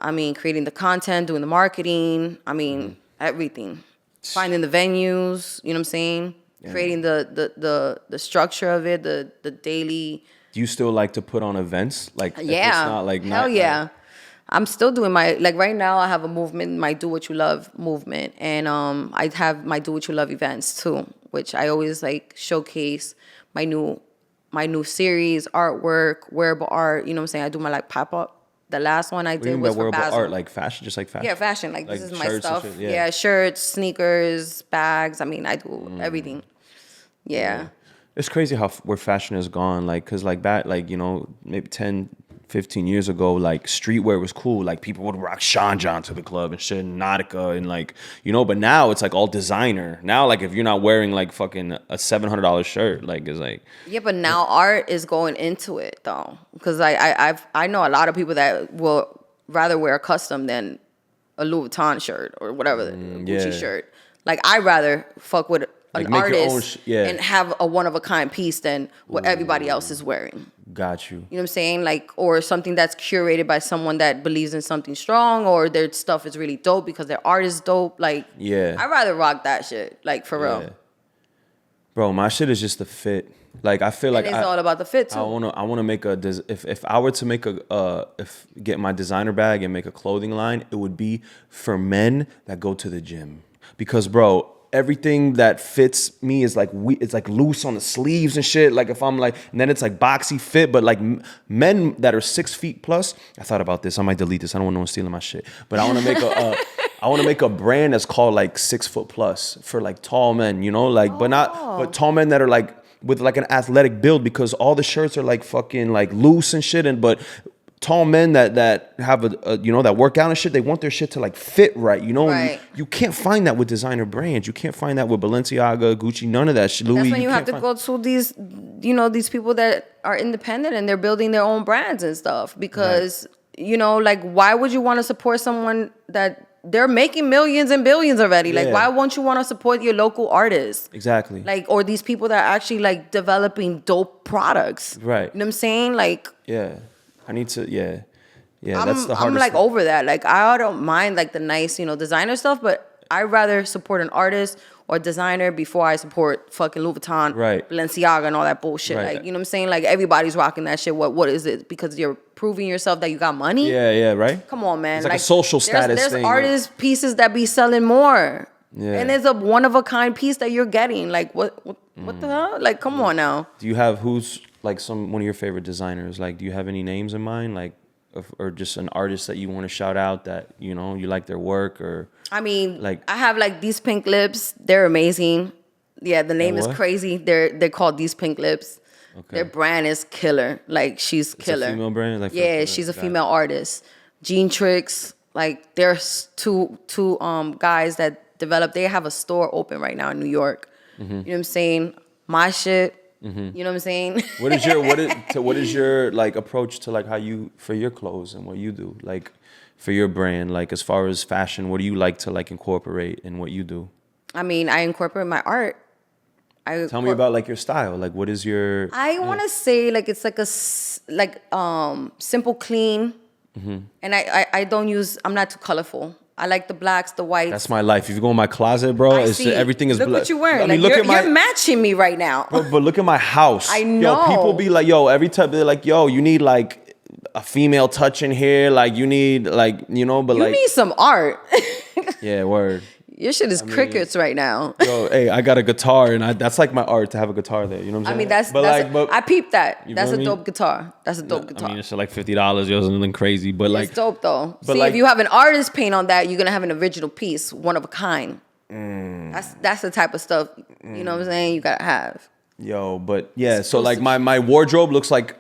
I mean, creating the content, doing the marketing. I mean, everything. Finding the venues. You know what I'm saying? Yeah. Creating the structure of it, the daily. Do you still like to put on events? Like, yeah, it's not like hell yeah. I'm still doing right now I have a movement, my Do What You Love movement, and I have my Do What You Love events too, which I always like showcase my new series, artwork, wearable art. You know what I'm saying? I do my like pop up. The last one I did was for Basel. Art, like fashion, just like fashion. Yeah, fashion. Like this is my stuff. Yeah, shirts, sneakers, bags. I mean, I do everything. Yeah. It's crazy where fashion has gone. Like, cause like back, like maybe 10, 15 years ago, like streetwear was cool. Like people would rock Sean John to the club and shit, and Nautica and like, you know, but now it's like all designer. Now, like if you're not wearing like fucking a $700 shirt, like it's like. Yeah, but now art is going into it though. Because I know a lot of people that will rather wear a custom than a Louis Vuitton shirt or whatever, Gucci shirt. Like I'd rather fuck with an make your own artist and have a one-of-a-kind piece than what everybody else is wearing. Got you. You know what I'm saying? Like, or something that's curated by someone that believes in something strong, or their stuff is really dope because their art is dope. Like, I'd rather rock that shit. Like, for real. Bro, my shit is just the fit. Like, I feel like it's all about the fit too. I wanna make if I were to make get my designer bag and make a clothing line, it would be for men that go to the gym. Because, bro, everything that fits me is like it's like loose on the sleeves and shit. Like if I'm like, and then it's like boxy fit. But like men that are 6 feet plus, I thought about this. I might delete this. I don't want no one stealing my shit. But I want to make I want to make a brand that's called like 6 foot plus for like tall men. You know, like but tall men that are like with like an athletic build, because all the shirts are like fucking like loose and shit. But tall men that have a you know, that work out and shit, they want their shit to like fit right, you know. Right. You can't find that with designer brands. You can't find that with Balenciaga, Gucci, none of that shit. Louis. That's when you have to go to these, you know, these people that are independent and they're building their own brands and stuff. Because you know, like, why would you want to support someone that they're making millions and billions already? Like, why won't you want to support your local artists? Exactly. Like, or these people that are actually like developing dope products. Right. You know what I'm saying? Like, I need to, that's the hardest I'm like thing. over that. Like, I don't mind like the nice, you know, designer stuff, but I'd rather support an artist or designer before I support fucking Louis Vuitton, Balenciaga, and all that bullshit. Right. Like, you know what I'm saying? Like, everybody's rocking that shit. What is it? Because you're proving yourself that you got money? Yeah, right? Come on, man. It's like a social status there's thing. There's artist pieces that be selling more. Yeah. And it's a one-of-a-kind piece that you're getting. Like, what the hell? Like, come on now. Do you have who's like one of your favorite designers? Like, do you have any names in mind? Like, or just an artist that you want to shout out that, you know, you like their work? Or I mean, like, I have like These Pink Lips. They're amazing. Yeah, the name is crazy. They're called These Pink Lips. Okay. Their brand is killer. Like, she's killer. It's a female brand? Like, she's a female artist. Jean Tricks. Like, there's two guys that develop. They have a store open right now in New York. Mm-hmm. You know what I'm saying? My shit. Mm-hmm. You know what I'm saying? What is your like approach to like how you, for your clothes and what you do, like for your brand, like as far as fashion, what do you like to like incorporate in what you do? I mean, I incorporate my art. Tell me about like your style. Like, what is your? I want to say like it's like simple, clean, and I don't use. I'm not too colorful. I like the blacks, the whites. That's my life. If you go in my closet, bro, everything is black. Look what you're wearing. I mean, like, you're matching me right now. But look at my house. I know. Yo, people be like, yo, every time they're like, yo, you need like a female touch in here. Like, you need like, you know, but you like. You need some art. Yeah, word. Your shit is crickets right now. Yo, hey, I got a guitar, and that's like my art to have a guitar there. You know what I'm saying? I mean, I peeped that. That's a dope mean? Guitar. That's a dope guitar. I mean, it's like $50. Yo, something crazy, but like it's dope though. But see, like, if you have an artist paint on that, you're gonna have an original piece, one of a kind. That's the type of stuff. You know what I'm saying? You gotta have. Yo, but yeah. So like my wardrobe looks like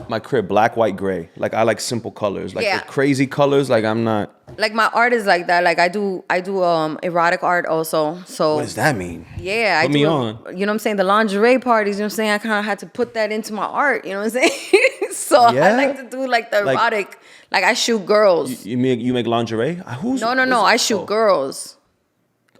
my crib, black, white, gray. Like, I like simple colors. Like, the crazy colors, like, I'm not. Like, my art is like that. Like, I do erotic art also. So what does that mean? Yeah, Put me on. You know what I'm saying? The lingerie parties, you know what I'm saying? I kind of had to put that into my art, you know what I'm saying? So I like to do like the erotic, like I shoot girls. You make lingerie? No, I shoot girls.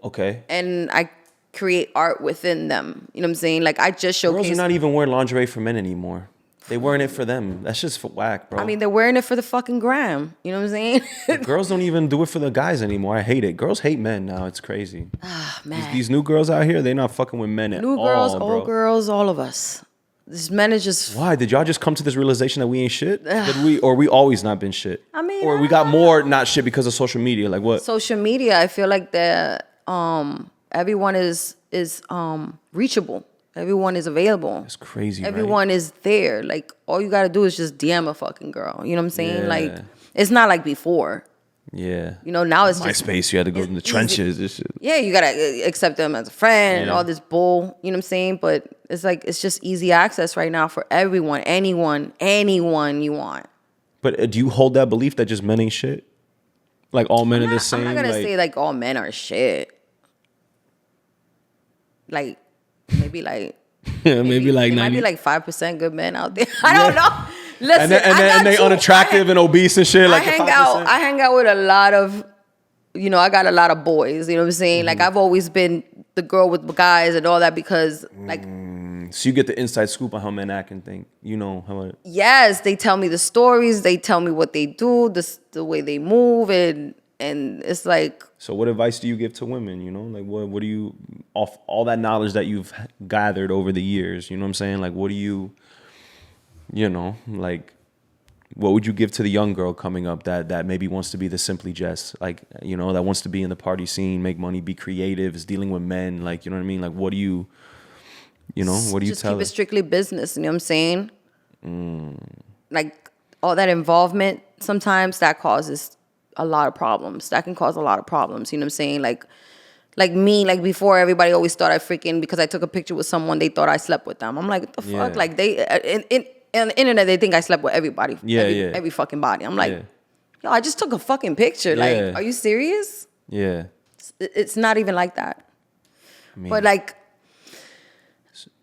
Okay. And I create art within them. You know what I'm saying? Like, I just showcase. Girls are not even wearing lingerie for men anymore. They wearing it for them. That's just for whack, bro. I mean, they're wearing it for the fucking gram. You know what I'm saying? Girls don't even do it for the guys anymore. I hate it. Girls hate men now. It's crazy. Ah, man. These new girls out here, they're not fucking with men at all, New girls, bro. old girls, all of us. This men is just... Why? Did y'all just come to this realization that we ain't shit? Or we always not been shit? I mean... Or we got more not shit because of social media? Like, what? Social media, I feel like everyone is reachable. Everyone is available. That's crazy, Everyone is there. Like, all you got to do is just DM a fucking girl. You know what I'm saying? Yeah. Like, it's not like before. Yeah. You know, now it's just... MySpace, you had to go in the trenches. This shit. Yeah, you got to accept them as a friend and all this bull. You know what I'm saying? But it's like, it's just easy access right now for everyone. Anyone you want. But do you hold that belief that just men ain't shit? Like all men are the same? I'm not gonna like, say like all men are shit. Like maybe like maybe like there 90. might be like 5% good men out there. I don't know. Listen, And they unattractive and obese and shit. Like I hang out with a lot of, I got a lot of boys. You know what I'm saying? Like I've always been the girl with guys and all that because like. So you get the inside scoop on how men act and think. You know how. Yes, they tell me the stories. They tell me what they do, the way they move, and it's like. So what advice do you give to women? You know, like what do you off all that knowledge that you've gathered over the years? You know what I'm saying? Like what do you, like, what would you give to the young girl coming up that maybe wants to be the Simply Jess, like that wants to be in the party scene, make money, be creative, is dealing with men, like you know what I mean? Like what do you, what do you just tell keep her? it strictly business. You know what I'm saying? Like all that involvement sometimes that causes a lot of problems. That can cause a lot of problems. You know what I'm saying? Like me, like before, everybody always thought I freaking, because I took a picture with someone, they thought I slept with them. I'm like, what the fuck? Like they, on the internet, they think I slept with everybody. Every fucking body. I'm like, yo, I just took a fucking picture. Like, are you serious? Yeah. It's not even like that. But like,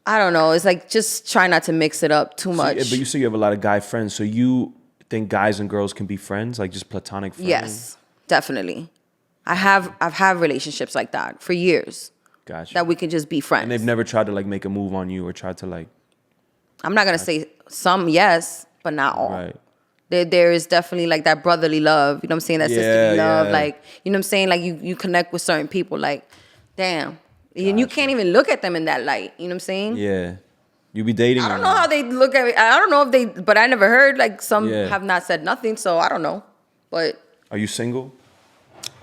I don't know. It's like, just try not to mix it up too much. But you say you have a lot of guy friends. So you think guys and girls can be friends? Like just platonic friends? Yes, definitely. I've had relationships like that for years. Gotcha. That we can just be friends. And they've never tried to like make a move on you or tried to like. I'm not gonna say some yes, but not all. Right. There is definitely like that brotherly love. You know what I'm saying? That sisterly love. Like, you know what I'm saying? Like you connect with certain people. Like, damn. And you can't even look at them in that light. You know what I'm saying? Yeah. You be dating. I don't know how they look at me. I don't know if they, but I never heard, like some have not said nothing, so I don't know. But are you single?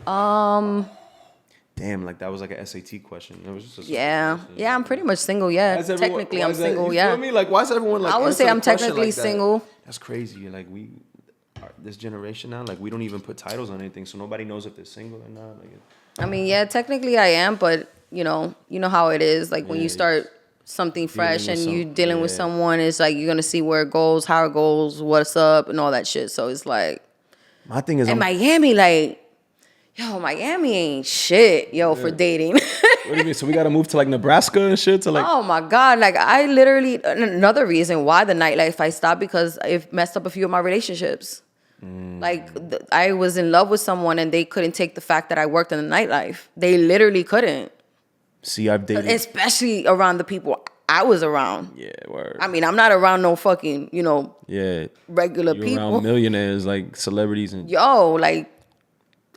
Damn, like that was like an SAT question. It was just yeah, I'm pretty much single. Yeah, technically I'm single. You feel me? Like, why is everyone like? I would say I'm technically single. That's crazy. Like this generation now, like we don't even put titles on anything, so nobody knows if they're single or not. Like, I mean, yeah, technically I am, but you know how it is. Like when you start something fresh and you dealing with someone, it's like you're gonna see where it goes, how it goes, what's up, and all that shit. So it's like, my thing is, in Miami, like. Yo, Miami ain't shit, for dating. What do you mean? So we gotta move to like Nebraska and shit to like. Oh my God! Like I literally, another reason why the nightlife I stopped, because it messed up a few of my relationships. Like I was in love with someone and they couldn't take the fact that I worked in the nightlife. They literally couldn't. See, I've dated, especially around the people I was around. Yeah, word. I mean, I'm not around no fucking, regular You're people. around millionaires, like celebrities and. Like.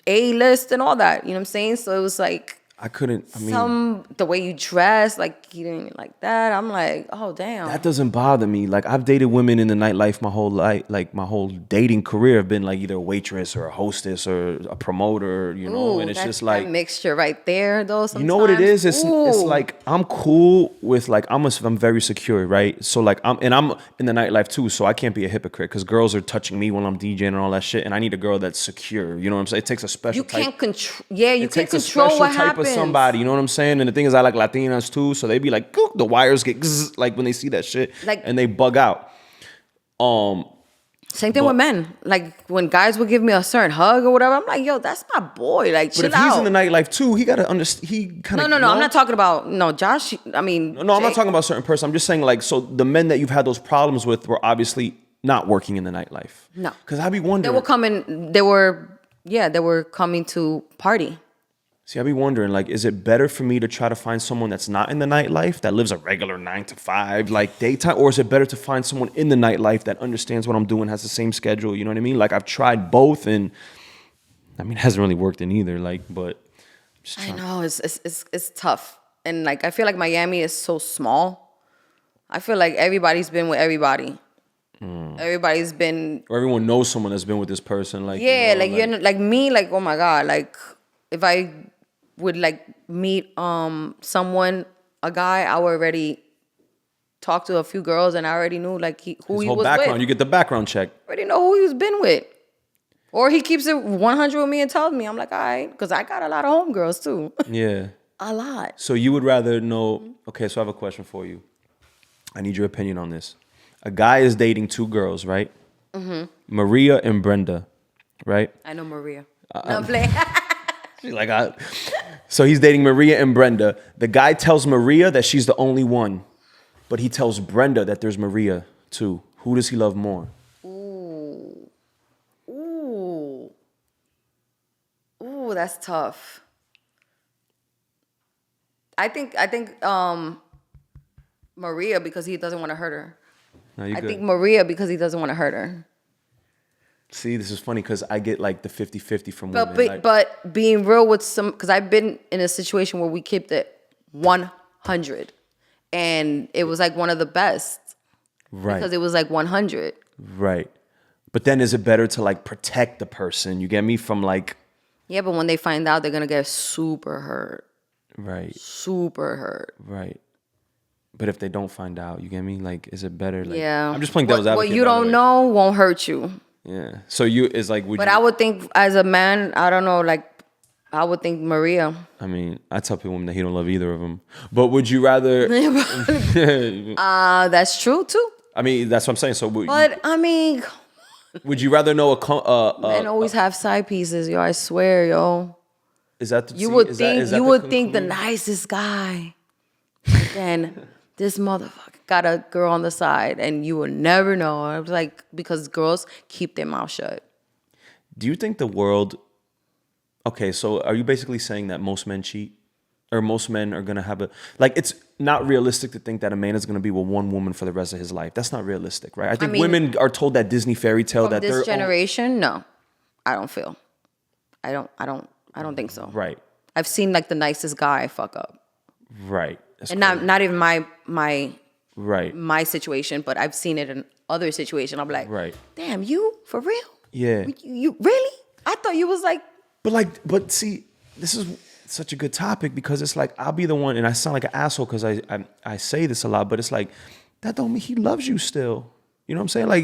A-list and all that, you know what I'm saying? So it was like I couldn't. I mean, the way you dress, like you didn't like that. I'm like, oh damn. That doesn't bother me. Like I've dated women in the nightlife my whole life. Like my whole dating career have been like either a waitress or a hostess or a promoter. Ooh, and it's just like that mixture right there, though. Sometimes. You know what it is? It's like I'm cool with like I'm very secure, right? So like I'm in the nightlife too, so I can't be a hypocrite because girls are touching me while I'm DJing and all that shit, and I need a girl that's secure. You know what I'm saying? It takes a special. You can't control. Yeah, you can't control what happens. Somebody, you know what I'm saying? And the thing is, I like Latinas too, so they be like, the wires get like when they see that shit, like, and they bug out. Same thing with men. Like when guys would give me a certain hug or whatever, I'm like, yo, that's my boy. Like, chill out. But if he's in the nightlife too, he gotta understand. He kind of no. I'm not talking about Josh. I mean, no, I'm not talking about a certain person. I'm just saying like, so the men that you've had those problems with were obviously not working in the nightlife. No, because I'd be wondering. They were coming to party. See, I'd be wondering, like, is it better for me to try to find someone that's not in the nightlife, that lives a regular 9 to 5, like daytime, or is it better to find someone in the nightlife that understands what I'm doing, has the same schedule? You know what I mean? Like, I've tried both, and I mean, it hasn't really worked in either. Like, but I know it's tough, and like I feel like Miami is so small. I feel like everybody's been with everybody. Everybody's been, or everyone knows someone that's been with this person. Like, you're like me. Like, oh my God, like if I would like meet someone, a guy, I would already talk to a few girls and I already knew like who he was background. with. You get the background check. Already know who he's been with. Or he keeps it 100 with me and tells me. I'm like, all right, because I got a lot of homegirls too. Yeah. A lot. So you would rather know, okay, so I have a question for you. I need your opinion on this. A guy is dating 2 girls, right? Maria and Brenda, right? I know Maria. No, I'm playing. She's like, so he's dating Maria and Brenda. The guy tells Maria that she's the only one, but he tells Brenda that there's Maria too. Who does he love more? Ooh. Ooh. Ooh, that's tough. I think Maria, because he doesn't want to hurt her. No, you're I good. think Maria because he doesn't want to hurt her. See, this is funny because I get like the 50-50 from But women. but being real with some, because I've been in a situation where we kept it 100, and it was like one of the best right, because it was like 100. right. But then is it better to like protect the person? You get me from like, Yeah, but when they find out, they're gonna get super hurt. right, Super hurt. right. But if they don't find out, you get me? Like, is it better? Like, Yeah. I'm just playing devil's advocate. What you by the don't way. know won't hurt you. Yeah. So you is like, would But you? I would think as a man, I don't know, like I would think Maria. I mean, I tell people that he don't love either of them. But would you rather? That's true too. I mean, that's what I'm saying. So But I mean, would you rather know men always have side pieces, yo. I swear, yo. is that the, You see, would is that- think is that you the would think the conclusion? nicest guy. Then this motherfucker got a girl on the side, and you will never know. I was like, because girls keep their mouth shut. Do you think the world? Okay, so are you basically saying that most men cheat, or most men are gonna have a like? It's not realistic to think that a man is gonna be with one woman for the rest of his life. That's not realistic, right? I think mean, women are told that Disney fairy tale From that this they're generation, no, I don't feel. I don't think so. right, I've seen like the nicest guy fuck up, right, That's and crazy. not even my right, situation, but I've seen it in other situations. I'm like, right. damn, you for real? Yeah. You really? I thought you was like, But see, this is such a good topic because it's like I'll be the one, and I sound like an asshole because I say this a lot, but it's like that don't mean he loves you still. You know what I'm saying? Like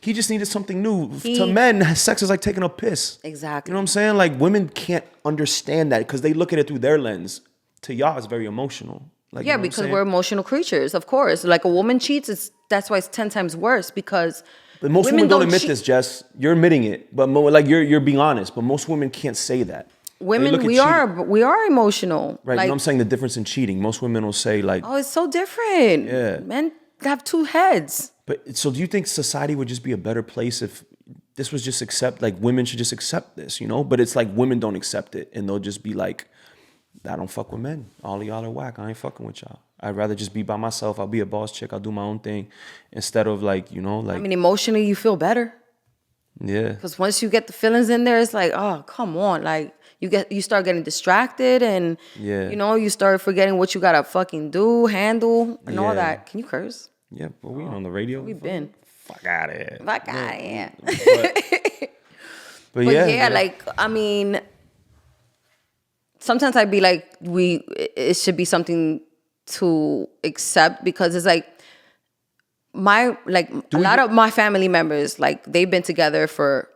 he just needed something new. To men, sex is like taking a piss. Exactly. You know what I'm saying? Like women can't understand that because they look at it through their lens. To y'all, it's very emotional. Like, yeah, you know what I'm because saying? we're emotional creatures, of course. Like a woman cheats, that's why it's 10 times worse because But most women don't admit cheat. this, Jess. You're admitting it, but like you're being honest. But most women can't say that. They look Women, at we cheating. are emotional. Right, Like, you know what I'm saying? The difference in cheating. Most women will say like, oh, it's so different. Yeah. Men have two heads. but so do you think society would just be a better place if this was just like women should just accept this, you know? But it's like women don't accept it and they'll just be like, I don't fuck with men. All of y'all are whack. I ain't fucking with y'all. I'd rather just be by myself. I'll be a boss chick. I'll do my own thing instead of like, you know, like, I mean, emotionally, you feel better. yeah, Because once you get the feelings in there, it's like, oh, come on. Like, you start getting distracted and, Yeah. you know, you start forgetting what you got to fucking do, handle, and all Yeah. that. Can you curse? yeah. But we on the radio. We been. Fuck out of here. Fuck out of here. But But yeah, yeah, like, I mean, sometimes I'd be like, it should be something to accept because it's like, a lot of my family members, like, they've been together for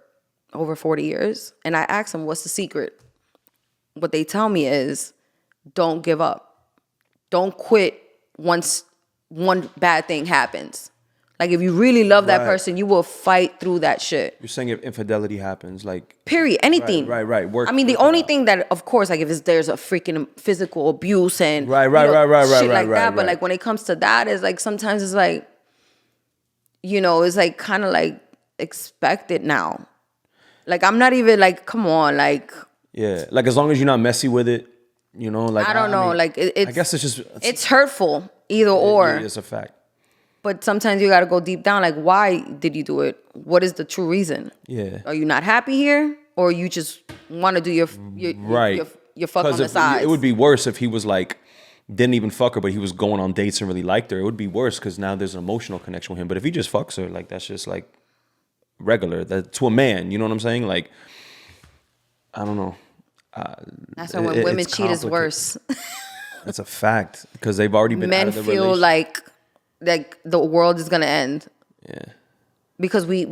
over 40 years. And I ask them, what's the secret? What they tell me is, don't give up. Don't quit once one bad thing happens. Like, if you really love that Right. person, you will fight through that shit. you're saying if infidelity happens, like, Period. Anything. Right. Work. I mean, the work it only out. thing that, of course, like if there's a freaking physical abuse and Right, shit like right, that. But right. like when it comes to that, it's like sometimes it's like, you know, it's like kind of like expected now. Like I'm not even like, come on, like Yeah, like as long as you're not messy with it, you know. Like I don't know, mean, like it's I guess it's just it's hurtful either or. It's a fact. But sometimes you got to go deep down. Like, why did you do it? What is the true reason? Yeah. Are you not happy here, or you just want to do your Right. your fuck on 'Cause the if- sides? It would be worse if he was like didn't even fuck her, but he was going on dates and really liked her. It would be worse because now there's an emotional connection with him. But if he just fucks her, like that's just like regular. That to a man, you know what I'm saying? Like I don't know. That's why when women it's cheat is complicated. worse. That's a fact because they've already been out Men of the feel relationship. like the world is gonna end Yeah. because we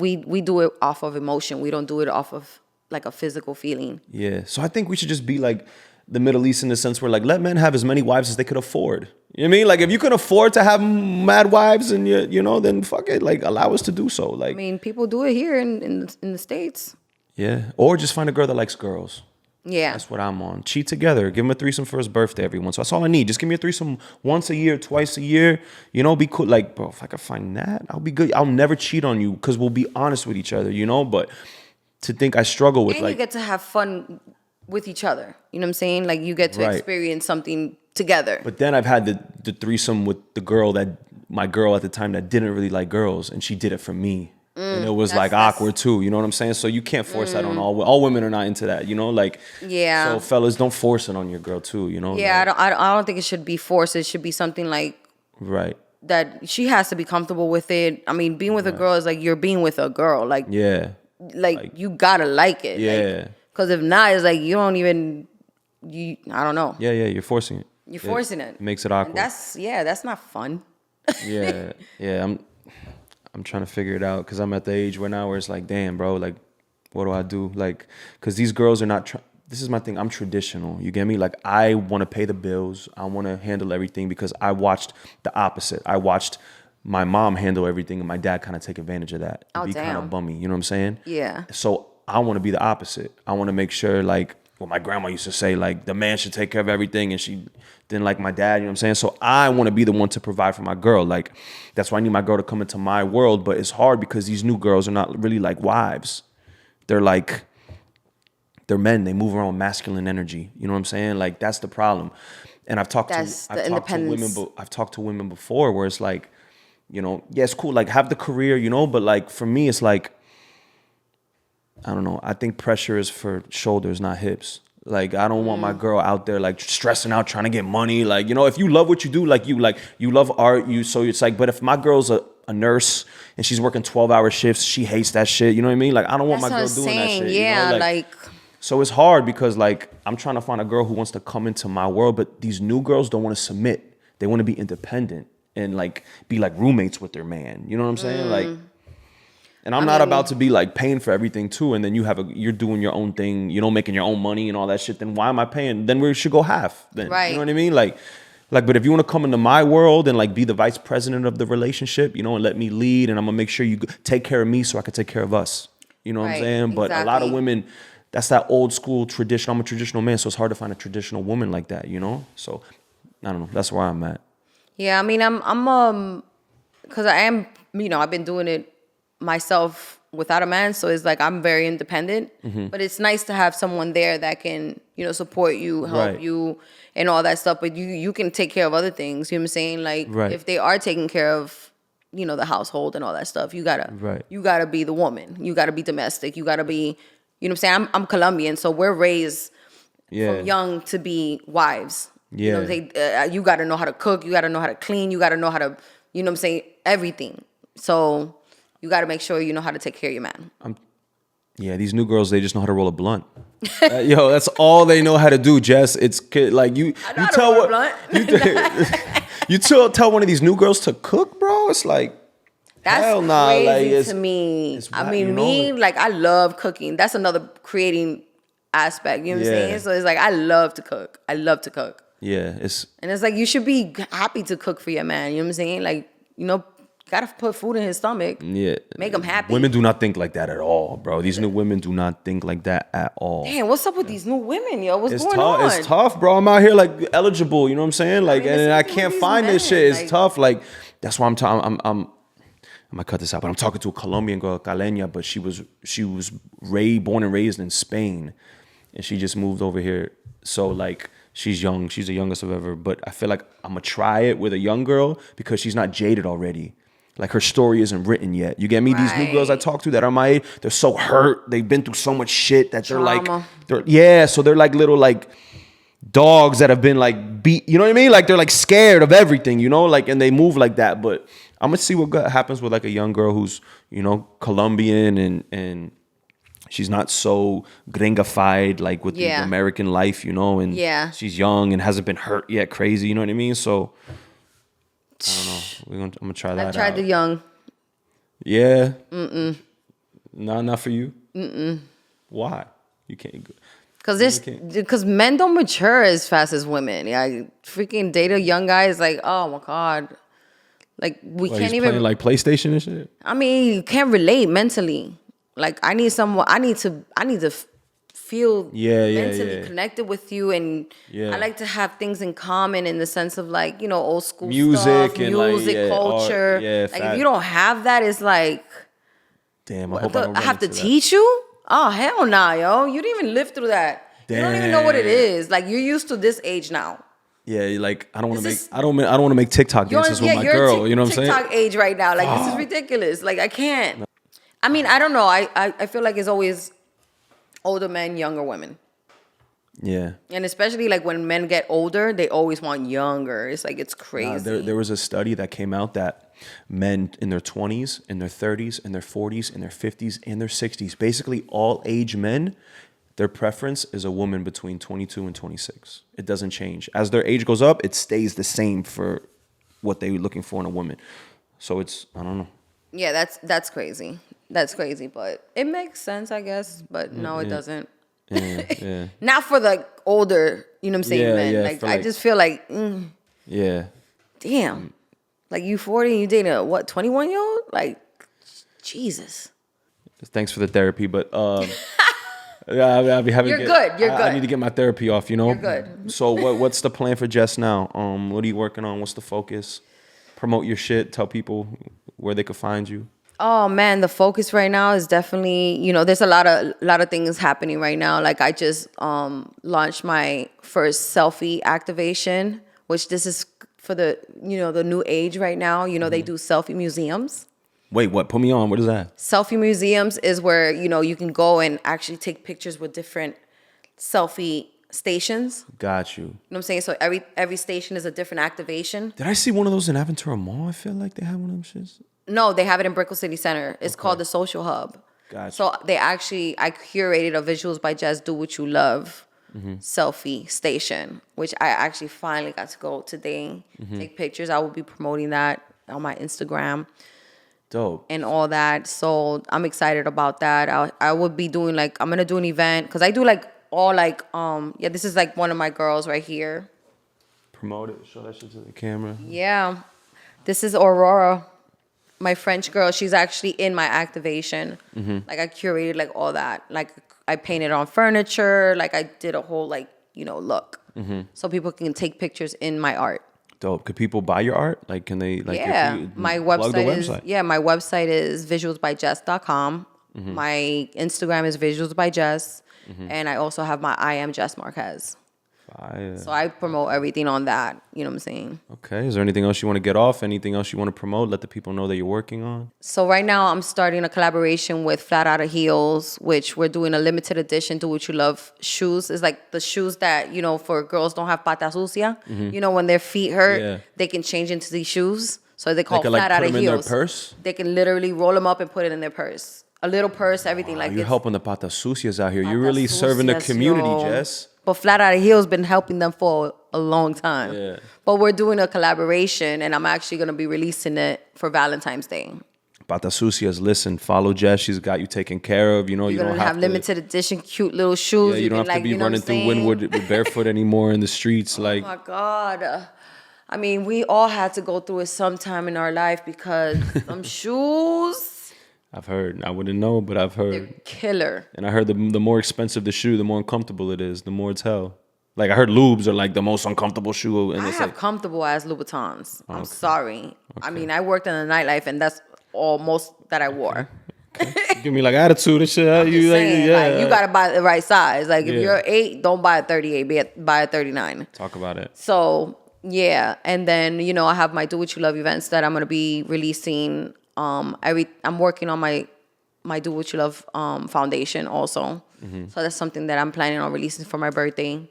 do it off of emotion. We don't do it off of like a physical feeling. Yeah. So I think we should just be like the Middle East in the sense where like let men have as many wives as they could afford. You know what I mean? Like, if you can afford to have mad wives and you know, then fuck it. Like, allow us to do so. Like, I mean, people do it here in the States. yeah. Or just find a girl that likes girls. Yeah. That's what I'm on. Cheat together. Give him a threesome for his birthday every once. So that's all I need. Just give me a threesome once a year, twice a year. You know, be cool. Like, bro, if I can find that, I'll be good. I'll never cheat on you because we'll be honest with each other, you know? But to think I struggle with, And like, you get to have fun with each other. You know what I'm saying? Like, you get to Right. experience something together. but then I've had the threesome with my girl at the time that didn't really like girls, and she did it for me. And it was like that's- awkward too, you know what I'm saying? So you can't force that on all women are not into that, you know? Like, Yeah. So fellas, don't force it on your girl too, you know? Yeah, Like, I don't think it should be forced. It should be something like right. that she has to be comfortable with it. I mean, being with a girl is like you're being with a girl. Like, Yeah. like you gotta like it. Yeah. Because if not, it's like you don't even. I don't know. Yeah, you're forcing it. You're forcing it. It makes it awkward. That's not fun. Yeah. I'm trying to figure it out because I'm at the age where it's like, damn, bro, like, what do I do? Like, because these girls are not. This is my thing. I'm traditional. You get me? Like, I want to pay the bills. I want to handle everything because I watched the opposite. I watched my mom handle everything and my dad kind of take advantage of that. And Oh, be kind of damn. bummy. You know what I'm saying? Yeah. So I want to be the opposite. I want to make sure, like, well, my grandma used to say, like, the man should take care of everything, and she didn't like my dad, you know what I'm saying? So I want to be the one to provide for my girl. Like, that's why I need my girl to come into my world, but it's hard because these new girls are not really like wives. They're men. They move around with masculine energy. You know what I'm saying? Like, that's the problem. And I've talked to women before where it's like, you know, yeah, it's cool, like, have the career, you know, but like for me, it's like, I don't know. I think pressure is for shoulders, not hips. Like, I don't want my girl out there like stressing out, trying to get money. Like, you know, if you love what you do, like you love art, so it's like, but if my girl's a nurse and she's working 12-hour shifts, she hates that shit. You know what I mean? Like, I don't want my girl doing that shit. Yeah, you know? like So it's hard because, like, I'm trying to find a girl who wants to come into my world, but these new girls don't want to submit. They want to be independent and like be like roommates with their man. You know what I'm saying? Like, and I'm not about to be like paying for everything too. And then you're doing your own thing, you know, making your own money and all that shit. Then why am I paying? Then we should go half. Then Right. You know what I mean? Like, but if you want to come into my world and like be the vice president of the relationship, you know, and let me lead, and I'm gonna make sure you take care of me so I can take care of us. You know what I'm Right, saying? But a lot of exactly. women, that's that old school tradition. I'm a traditional man, so it's hard to find a traditional woman like that, you know? So I don't know. That's where I'm at. yeah. I mean, I'm because I am, you know, I've been doing it myself without a man, so it's like I'm very independent. But it's nice to have someone there that can, you know, support you, help Right. you, and all that stuff. But you can take care of other things. You know what I'm saying? Like, Right. if they are taking care of, you know, the household and all that stuff, you gotta be the woman. You gotta be domestic. You gotta be, you know what I'm saying? I'm Colombian, so we're raised from young to be wives. You know what I'm saying? You gotta know how to cook. You gotta know how to clean. You gotta know how to, you know what I'm saying? Everything. So you gotta make sure you know how to take care of your man. Yeah, these new girls, they just know how to roll a blunt. Yo, that's all they know how to do, Jess. It's like you tell what you tell one of these new girls to cook, bro. It's like, That's hell nah, crazy like, to me. it's I whack, mean, you know? me, like, I love cooking. That's another creating aspect. You know what I'm Yeah. saying? So it's like I love to cook. I love to cook. Yeah, it's And it's like you should be happy to cook for your man. You know what I'm saying? Like, you know, gotta put food in his stomach. yeah. Make him happy. Women do not think like that at all, bro. These new women do not think like that at all. Damn, what's up with these new women, yo? What's It's going tough. on? It's tough, bro. I'm out here like eligible. You know what I'm saying? Like, mean, and it's I like, can't these find this men, shit. It's like- tough. Like, that's why I'm gonna cut this out. But I'm talking to a Colombian girl, Caleña, but she was born and raised in Spain, and she just moved over here. So like, she's young. She's the youngest of ever. But I feel like I'm gonna try it with a young girl because she's not jaded already. Like, her story isn't written yet. You get me? These new girls I Right. talk to that are my age, they're so hurt. They've been through so much shit that they're like, Trauma. so they're like little like dogs that have been like beat. You know what I mean? Like, they're like scared of everything, you know? Like, and they move like that. But I'm gonna see what happens with like a young girl who's, you know, Colombian and she's not so gringified like with the Yeah. American life, you know? And Yeah. she's young and hasn't been hurt yet crazy, you know what I mean? So I don't know. I'm gonna try that I tried out. the young. Yeah. Not for you. Why? You can't. Because men don't mature as fast as women. Yeah, I freaking date a young guy is like, oh my God. Like, we Well, can't he's even. playing like PlayStation and shit. I mean, you can't relate mentally. Like, I need someone. I need to feel mentally connected with you, and I like to have things in common in the sense of like, you know, old school stuff, and music, art, culture. Like, if you don't have that, it's like, damn. I hope I don't I run have to into teach you. Oh hell nah, yo! You didn't even live through that. Damn. You don't even know what it is. Like, you're used to this age now. Yeah, like I don't want to make I don't want to make TikTok dances with my girl. You know what I'm saying? TikTok age right now. Like, this is ridiculous. Like, I can't. I mean, I don't know. I feel like it's always older men, younger women. Yeah. And especially like when men get older, they always want younger. It's like, it's crazy. There was a study that came out that men in their 20s, in their 30s, in their 40s, in their 50s, and their 60s, basically all age men, their preference is a woman between 22 and 26. It doesn't change. As their age goes up, it stays the same for what they're looking for in a woman. So it's, I don't know. Yeah, that's crazy. That's crazy, but it makes sense, I guess. But no, it doesn't. Yeah. Not for the older, you know what I'm saying, men. Like, I just feel like, yeah. Damn. Like, you 40 and you dating a, 21-year-old? Like, Jesus. Thanks for the therapy, but yeah, I'll be having. You're good. I need to get my therapy off. You know. You're good. So what's the plan for Jess now? What are you working on? What's the focus? Promote your shit. Tell people where they could find you. Oh man, the focus right now is definitely, you know, there's a lot of things happening right now. Like, I just launched my first selfie activation, which this is for the, you know, the new age right now. You know, they do selfie museums. Wait, what? Put me on. What is that? Selfie museums is where, you know, you can go and actually take pictures with different selfie stations. Got you. You know what I'm saying? So every station is a different activation. Did I see one of those in Aventura Mall? I feel like they had one of them shits. No, they have it in Brickell City Center. It's called the Social Hub. Gotcha. So I curated a Visuals by Jess Do What You Love selfie station, which I actually finally got to go today, take pictures. I will be promoting that on my Instagram. Dope. And all that. So I'm excited about that. I would be doing like, I'm going to do an event because I do like all like, this is like one of my girls right here. Promote it. Show that shit to the camera. Yeah. This is Aurora, my French girl. She's actually in my activation. Like, I curated like all that. Like, I painted on furniture. Like, I did a whole like, you know, look. So people can take pictures in my art. Dope. Could people buy your art? Like, can they? Like, My website is visualsbygess.com. My Instagram is visualsbygess, and I also have my I am Jess Marquez. Fire. So I promote everything on that. You know what I'm saying? Okay. Is there anything else you want to get off? Anything else you want to promote? Let the people know that you're working on. So right now I'm starting a collaboration with Flat Outta Heels, which we're doing a limited edition Do What You Love shoes. It's like the shoes that, you know, for girls don't have pata sucia. You know, when their feet hurt, they can change into these shoes. So they call Flat Outta Heels. In their purse? They can literally roll them up and put it in their purse. A little purse, everything like that. You're helping the pata sucias out here. You're really serving the community, Jess. But Flat Outta Heels been helping them for a long time. Yeah. But we're doing a collaboration, and I'm actually going to be releasing it for Valentine's Day. Pata sucias, listen, follow Jess. She's got you taken care of. You know, you don't have limited edition, cute little shoes. Yeah, you don't have to be running through Wynwood barefoot anymore in the streets. Like, oh my God. I mean, we all had to go through it sometime in our life because them shoes. I've heard. I wouldn't know, but I've heard. They're killer. And I heard the more expensive the shoe, the more uncomfortable it is. The more it's hell. Like, I heard lubes are like the most uncomfortable shoe. And I it's have like comfortable ass Louboutins. I'm sorry. Okay. I mean, I worked in the nightlife, and that's almost that I wore. Okay. Give me like attitude and shit. Like, you gotta buy the right size. Like, if you're 8, don't buy a 38. Buy a 39. Talk about it. So yeah, and then, you know, I have my Do What You Love events that I'm gonna be releasing. I'm working on my Do What You Love foundation also. So that's something that I'm planning on releasing for my birthday.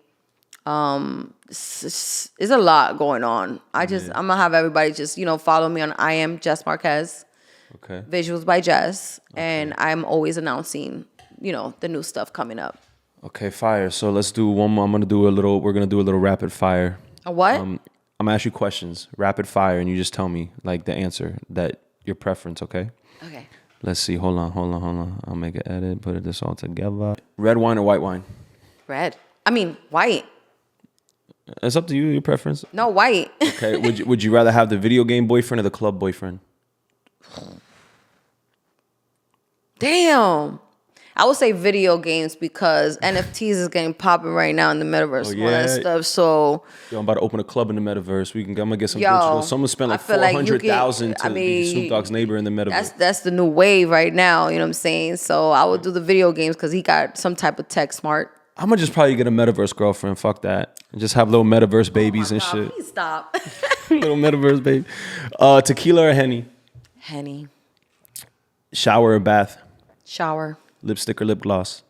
There's a lot going on. I'm gonna have everybody just, you know, follow me on I am Jess Marquez. Okay. Visuals by Jess. And I'm always announcing, you know, the new stuff coming up. Okay, fire. So let's do one more. We're gonna do a little rapid fire. A what? I'm gonna ask you questions, rapid fire, and you just tell me like the answer, that your preference, okay? Okay. Let's see. Hold on. I'll make an edit. Put this all together. Red wine or white wine? Red. I mean, white. It's up to you, your preference. No, white. Okay. Would you rather have the video game boyfriend or the club boyfriend? Damn. I would say video games because NFTs is getting popping right now in the metaverse and all that stuff. So Yo, I'm about to open a club in the metaverse. I'm gonna get some Yo, digital. Someone spent like I feel like you 400,000 to I be mean, Snoop Dogg's neighbor in the metaverse. that's the new wave right now. You know what I'm saying? So I would do the video games because he got some type of tech smart. I'm gonna just probably get a metaverse girlfriend. Fuck that. And just have little metaverse babies and shit. Please stop. Little metaverse baby. Tequila or Henny? Henny. Shower or bath? Shower. Lipstick or lip gloss?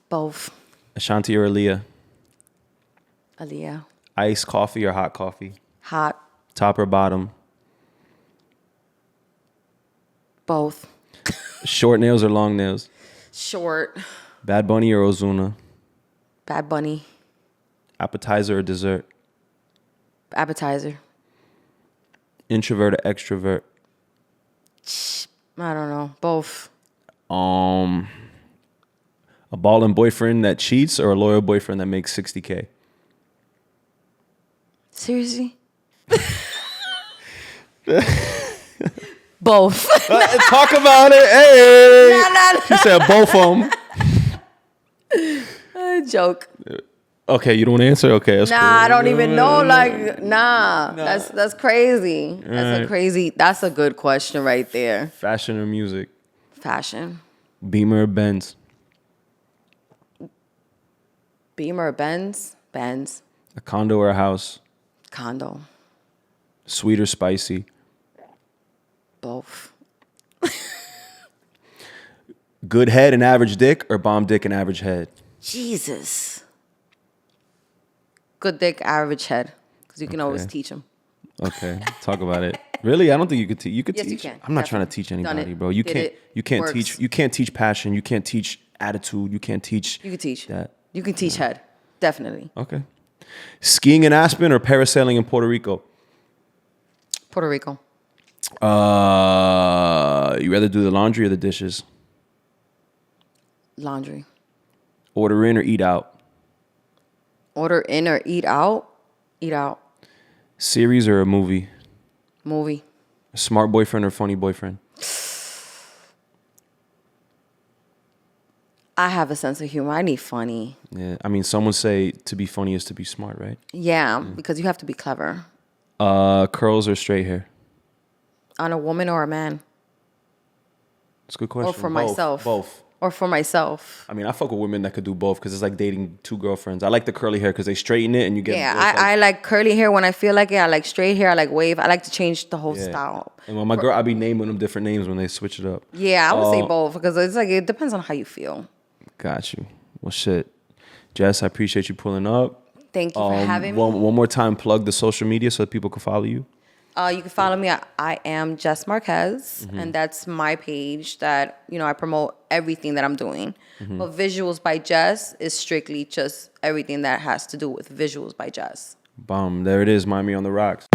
Both. Ashanti or Aaliyah? Aaliyah. Iced coffee or hot coffee? Hot. Top or bottom? Both. Short nails or long nails? Short. Bad Bunny or Ozuna? Bad Bunny. Appetizer or dessert? Appetizer. Introvert or extrovert? I don't know. Both. A ballin' boyfriend that cheats or a loyal boyfriend that makes $60K? Seriously? Both. Talk about it. Hey. Nah. She said both of them. Joke. Okay, you don't answer? Okay, that's cool. I don't even know. Like, that's crazy. That's a good question right there. Fashion or music? Fashion. Beamer or Benz? Beamer or Benz? Benz. A condo or a house? Condo. Sweet or spicy? Both. Good head and average dick or bomb dick and average head? Jesus. Good dick, average head. Because you can always teach them. Okay, talk about it. Really? I don't think you could teach. You could Yes, teach. you can. I'm not Definitely. trying to teach anybody, it. bro. You Did can't. it. You can't Works. teach. You can't teach passion. You can't teach attitude. You can't teach. You can teach. That. You can teach head. Definitely. Okay. Skiing in Aspen or parasailing in Puerto Rico? Puerto Rico. You rather do the laundry or the dishes? Laundry. Order in or eat out? Order in or eat out? Eat out. Series or a movie? Movie. A smart boyfriend or funny boyfriend? I have a sense of humor. I need funny. Yeah, I mean, some would say to be funny is to be smart, right? Yeah, because you have to be clever. Curls or straight hair? On a woman or a man? It's a good question. Or for Both. myself. Both. Or for myself. I mean, I fuck with women that could do both because it's like dating two girlfriends. I like the curly hair because they straighten it and you get. Yeah, it's I like curly hair when I feel like it. I like straight hair. I like wave. I like to change the whole Yeah. style. And when my girl, I be naming them different names when they switch it up. Yeah, I would say both because it's like it depends on how you feel. Got you. Well, shit. Jess, I appreciate you pulling up. Thank you for having me. One more time, plug the social media so that people can follow you. You can follow me at I am Jess Marquez, and that's my page that, I promote everything that I'm doing. But Visuals by Jess is strictly just everything that has to do with Visuals by Jess. Boom. There it is. Miami on the Rocks.